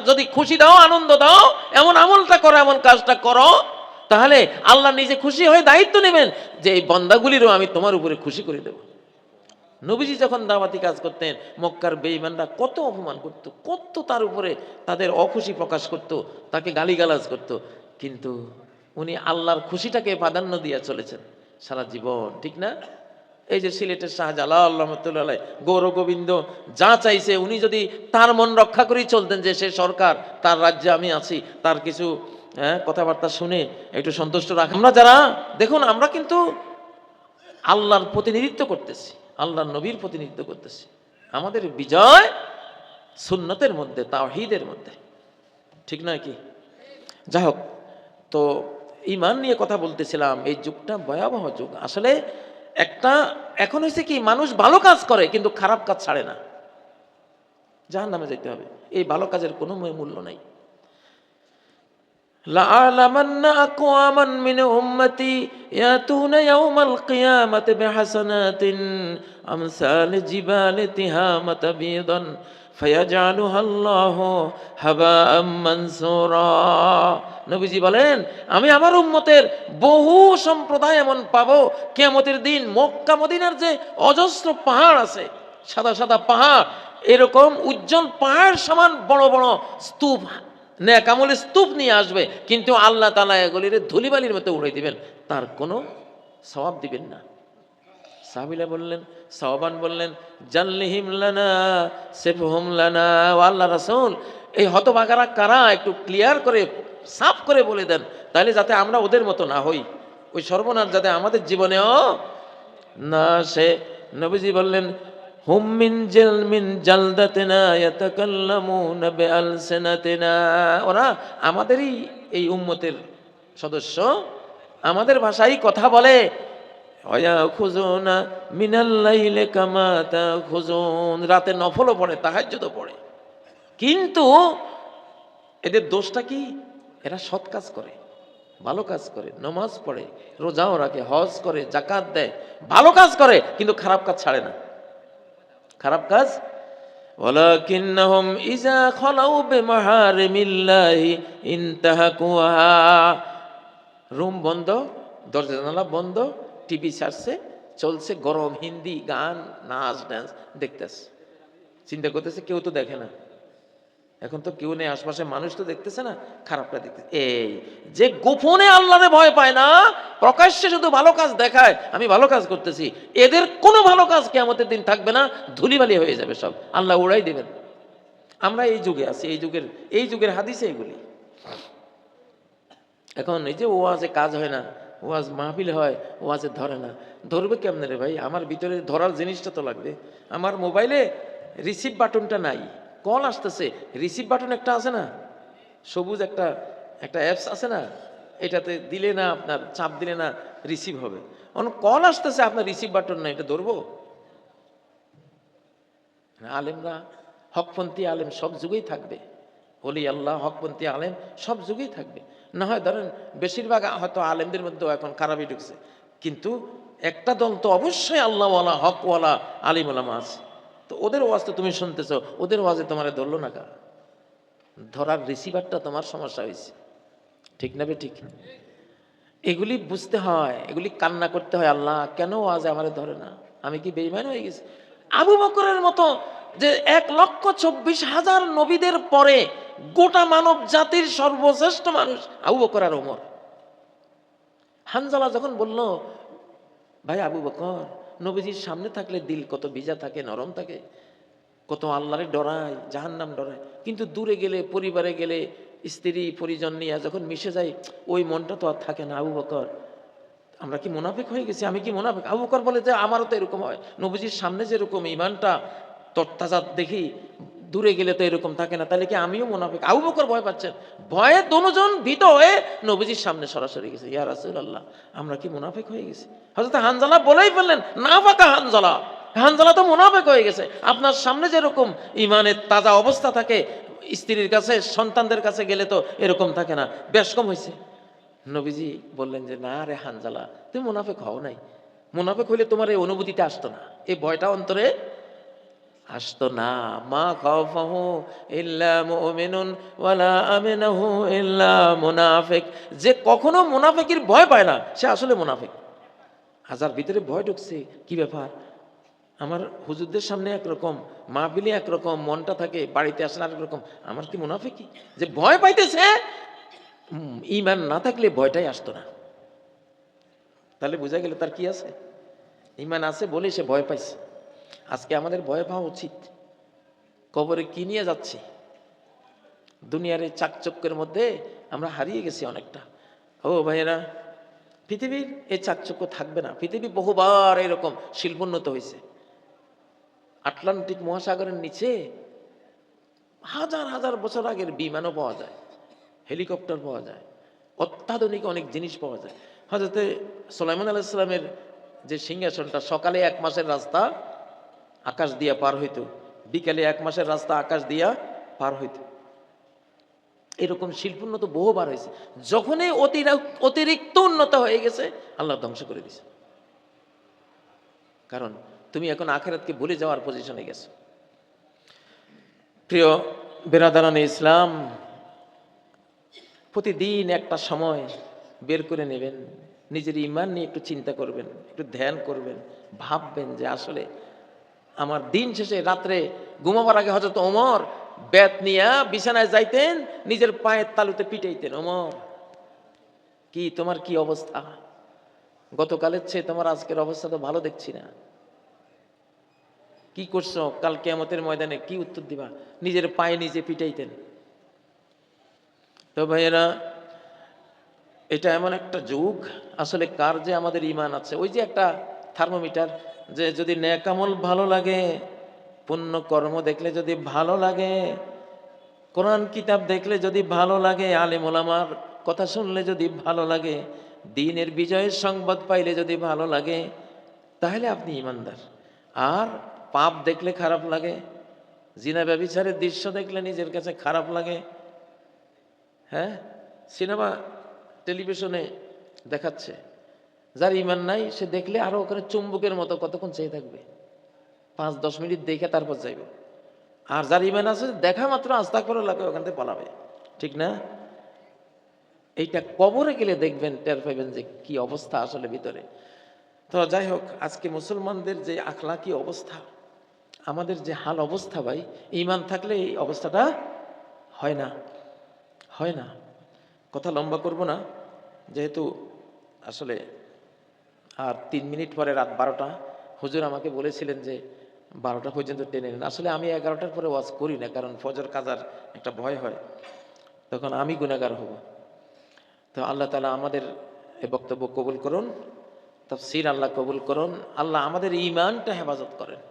যদি খুশি দাও, আনন্দ দাও, এমন আমলটা করো, এমন কাজটা করো, তাহলে আল্লাহ নিজে খুশি হয়ে দায়িত্ব নেবেন যে এই বান্দাগুলিরও আমি তোমার উপরে খুশি করে দেব। নবীজি যখন দাওয়াতি কাজ করতেন, মক্কার বেঈমানরা কত অপমান করত, কত তার উপরে তাদের অখুশি প্রকাশ করত, তাকে গালিগালাজ করত, কিন্তু উনি আল্লাহর খুশিটাকে প্রাধান্য দিয়ে চলেছেন সারা জীবন, ঠিক না? এই যে সিলেটের শাহজালাল রহমতুল্লাহ আলাইহি গৌর গোবিন্দ যা চাইছে, উনি যদি তার মন রক্ষা করেই চলতেন যে সে সরকার, তার রাজ্যে আমি আছি, তার কিছু কথাবার্তা শুনে একটু সন্তুষ্ট রাখা। আমরা যারা দেখুন, আমরা কিন্তু আল্লাহর প্রতিনিধিত্ব করতেছি, আল্লাহর নবীর প্রতিনিধিত্ব করতেছি। আমাদের বিজয় সুন্নতের মধ্যে, তাওহীদের মধ্যে, ঠিক নয় কি? যাই হোক, তো ঈমান নিয়ে কথা বলতেছিলাম। এই যুগটা ভয়াবহ যুগ আসলে। এখন হয়েছে কি, মানুষ ভালো কাজ করে কিন্তু খারাপ কাজ ছাড়ে না, জাহান্নামে যেতে হবে। এই ভালো কাজের কোনো মূল্য নাই। لأعلمن أقواما من أمتي يأتون يوم القيامة بحسنات أمثال جبال تهامة بيضا فيجعلها الله هباء منثورا। নবীজি বলেন, আমি আমার উম্মতের বহু সম্প্রদায় এমন পাবো কিয়ামতের দিন, মক্কা মদিনার যে অজস্র পাহাড় আছে, সাদা সাদা পাহাড়, এরকম উজ্জ্বল পাহাড় সমান বড় বড় স্তূপ, নেক আমলের স্তূপ নিয়ে আসবে, কিন্তু আল্লাহ তাআলা এগুলির ধুলিবালির মতো উড়াই দিবেন, তার কোনো সওয়াব দিবেন না। সাহাবীরা বললেন, সাহাবান বললেন, জাল্লিহিম লানা সিফহুম লানা। ও আল্লাহ রাসূল, এই হতভাগারা কারা, একটু ক্লিয়ার করে সাফ করে বলে দেন, তাহলে যাতে আমরা ওদের মতো না হই, ওই সর্বনাশ যাতে আমাদের জীবনেও না আসে। নবীজি বললেন, হুম মিন জালদাতিনা ইয়াতাকাল্লামুনা বিআলসিনাতিনা। ওরা আমাদেরই এই উম্মতের সদস্য, আমাদের ভাষায় কথা বলে। ওয়ায়াখুযুনা মিনাল লাইলি কামা তাখুযুন, রাতে নফলও পড়ে, তাহাজ্জুদও পড়ে, কিন্তু এদের দোষটা কি? এরা সৎ কাজ করে, ভালো কাজ করে, নামাজ পড়ে, রোজাও রাখে, হজ করে, যাকাত দেয়, ভালো কাজ করে, কিন্তু খারাপ কাজ ছাড়ে না। খারাপ কাজ, ওয়ালাকিন্নাহুম ইযা খালাউ বিমাহারিমিল্লাহি ইনতাহাকুহা। রুম বন্ধ, দরজা জানালা বন্ধ, টিভি ছাড়ছে, চলছে গরম হিন্দি গান, নাচ ডান্স দেখতেছে, চিন্তা করতেছে কেউ তো দেখে না, এখন তো কেউ নেই আশপাশে, মানুষ তো দেখতেছে না, খারাপটা দেখতেছে। এই যে গোপনে আল্লাহরে ভয় পায় না, প্রকাশ্যে শুধু ভালো কাজ দেখায়, আমি ভালো কাজ করতেছি, এদের কোনো ভালো কাজ কিয়ামতের দিন থাকবে না, ধুলিবালি হয়ে যাবে সব, আল্লাহ উড়াই দেবেন। আমরা এই যুগে আছি, এই যুগের হাদিসে এগুলি। এখন এই যে ওয়াজে কাজ হয় না, ওয়াজ মাহফিল হয়, ওয়াজে ধরে না, ধরবে কেমনে রে ভাই? আমার ভিতরে ধরার জিনিসটা তো লাগবে। আমার মোবাইলে রিসিভ বাটনটা নাই, কল আসতেছে, রিসিভ বাটন একটা আছে না, সবুজ একটা অ্যাপস আছে না, এটাতে দিলে না, আপনার চাপ দিলে না রিসিভ হবে। কল আসতেছে, আপনার রিসিভ বাটন না, এটা ধরবো? আলেমরা, হকপন্থী আলেম সব যুগেই থাকবে, ওলি আল্লাহ হকপন্থী আলেম সব যুগেই থাকবে। না হয় ধরেন বেশিরভাগ হয়তো আলেমদের মধ্যেও এখন খারাপই ঢুকছে, কিন্তু একটা দল তো অবশ্যই আল্লাহওয়ালা হকওয়ালা আলিম ওলামা আছে। তো ওদের ওয়াজ তো তুমি শুনতেছো, ওদের ওয়াজে তোমার ধরলো না কা? ধরার রিসিভারটা তোমার সমস্যা হয়েছে, ঠিক না বে ঠিক? এগুলি বুঝতে হয়, এগুলি কান্না করতে হয়, আল্লাহ কেন ওয়াজে আমারে ধরে না, আমি কি বেঈমান হয়ে গেছি? আবু বকরের মতো যে 1,24,000 নবীদের পরে গোটা মানব জাতির সর্বশ্রেষ্ঠ মানুষ আবু বকর আর ওমর, হানজালা যখন বলল, ভাই আবু বকর, নবীজির সামনে থাকলে দিল কত ভিজা থাকে, নরম থাকে, কত আল্লাহরে ডরায়, জাহান্নাম ডরায়, কিন্তু দূরে গেলে, পরিবারে গেলে, স্ত্রী পরিজন নিয়ে যখন মিশে যায়, ওই মনটা তো আর থাকে না। আবু বকর, আমরা কি মুনাফিক হয়ে গেছি? আমি কি মুনাফিক? আবু বকর বলে যে আমারও তো এরকম হয়, নবীজির সামনে যেরকম ইমানটা তরতাজা দেখি, দূরে গেলে তো এরকম থাকে না, তাহলে কি আমিও মুনাফিক? আবু বকর ভয় পাচ্ছেন, ভয়ে দুজন ভীত হয়ে নবীজির সামনে সরাসরি গেছে, ইয়া রাসূলুল্লাহ, আমরা কি মুনাফিক হয়ে গেছি? হযরত হানজালা বলেই ফেললেন, না ফাকা হানজালা, হানজালা তো মুনাফিক হয়ে গেছে। আপনার সামনে যেরকম ইমানের তাজা অবস্থা থাকে, স্ত্রীর কাছে, সন্তানদের কাছে গেলে তো এরকম থাকে না, বেশ কম হয়েছে। নবীজি বললেন যে, না রে হানজালা, তুমি মুনাফিক হও নাই। মুনাফিক হইলে তোমার এই অনুভূতিটা আসতো না, এই ভয়টা অন্তরে আসতো না। মা খাওয়াফাহু ইল্লা মুমিনুন ওয়ালা আমিনাহু ইল্লা মুনাফিক। যে কখনো মুনাফিকের ভয় পায় না, সে আসলে মুনাফিক। হাজার ভিতরে ভয় ঢুকছে, কি ব্যাপার? আমার হুজুরদের সামনে একরকম, মাহফিলে একরকম, মনটা থাকে, বাড়িতে আসলে আরেক রকম। আমার কি মুনাফিকি? যে ভয় পাইতেছে, ঈমান না থাকলে ভয়টাই আসতো না। তাহলে বোঝা গেল তার কি আছে? ঈমান আছে বলে সে ভয় পাইছে। আজকে আমাদের ভয় পাওয়া উচিত। কবরে কি নিয়ে যাচ্ছি? দুনিয়ার এই চাকচক্যের মধ্যে আমরা হারিয়ে গেছি অনেকটা। ও ভাইয়েরা, পৃথিবীর এই চাকচক্য থাকবে না। পৃথিবী বহুবার এরকম শিল্পোন্নত হয়েছে। আটলান্টিক মহাসাগরের নিচে হাজার হাজার বছর আগের বিমানও পাওয়া যায়, হেলিকপ্টার পাওয়া যায়, অত্যাধুনিক অনেক জিনিস পাওয়া যায়। হযরত সুলাইমান আলাইহিস সালামের যে সিংহাসনটা, সকালে 1 মাসের রাস্তা আকাশ দিয়া পার হইতো, বিকালে 1 মাসের রাস্তা আকাশ দিয়া পার হইতো। এরকম শিল্পোন্নত বহুবার হয়েছে। যখনই অতিরিক্ত উন্নত হয়ে গেছে, আল্লাহ ধ্বংস করে দিছে। কারণ তুমি এখন আখিরাতকে ভুলে যাওয়ার পজিশনে গেছো। প্রিয় বেরাদারানে ইসলাম, প্রতিদিন একটা সময় বের করে নেবেন, নিজের ঈমান নিয়ে একটু চিন্তা করবেন, একটু ধ্যান করবেন, ভাববেন যে আসলে আমার দিন শেষে রাত্রে ঘুমাবার আগে হযরত ওমর বেত নিয়ে বিছানায় যাইতেন, নিজের পায়ের তালুতে পিটাইতেন। ওমর, কি তোমার কি অবস্থা? গতকালের চেয়ে তোমার আজকের অবস্থা তো ভালো দেখছি না। কি করছো? কাল কিয়ামতের ময়দানে কি উত্তর দিবা? নিজের পায়ে নিজে পিটাইতেন। তো ভাইয়েরা, এটা এমন একটা যুগ, আসলে কার যে আমাদের ঈমান আছে। ওই যে একটা থার্মোমিটার, যে যদি নেক আমল ভালো লাগে, পুণ্য কর্ম দেখলে যদি ভালো লাগে, কোরআন কিতাব দেখলে যদি ভালো লাগে, আলেম ওলামার কথা শুনলে যদি ভালো লাগে, দ্বীনের বিজয়ের সংবাদ পাইলে যদি ভালো লাগে, তাহলে আপনি ঈমানদার। আর পাপ দেখলে খারাপ লাগে, জিনা ব্যভিচারের দৃশ্য দেখলে নিজের কাছে খারাপ লাগে, হ্যাঁ, সিনেমা টেলিভিশনে দেখাচ্ছে, যার ঈমান নাই সে দেখলে আরো ওখানে চুম্বকের মতো কতক্ষণ চেয়ে থাকবে, 5-10 মিনিট দেখে তারপর যাইবে। আর যার ঈমান আছে, দেখা মাত্র আস্তাগফিরুল্লাহ লাগে ওখান থেকে পালাবে, ঠিক না? এইটা কবরে গেলে দেখবেন, টের পাইবেন যে কি অবস্থা আসলে ভিতরে। তো যাই হোক, আজকে মুসলমানদের যে আখলাকি অবস্থা, আমাদের যে হাল অবস্থা, ভাই, ঈমান থাকলে এই অবস্থাটা হয় না, হয় না। কথা লম্বা করব না, যেহেতু আসলে আর 3 মিনিট পরে রাত 12টা। হুজুর আমাকে বলেছিলেন যে 12টা পর্যন্ত টেনে নেন। আসলে আমি 11টার পরে ওয়াজ করি না, কারণ ফজর কাজার একটা ভয় হয়, তখন আমি গুনাহগার হব। তো আল্লাহ তাআলা আমাদের এই বক্তব্য কবুল করুন, তাফসীর আল্লাহ কবুল করুন, আল্লাহ আমাদের ঈমানটা হেফাজত করেন।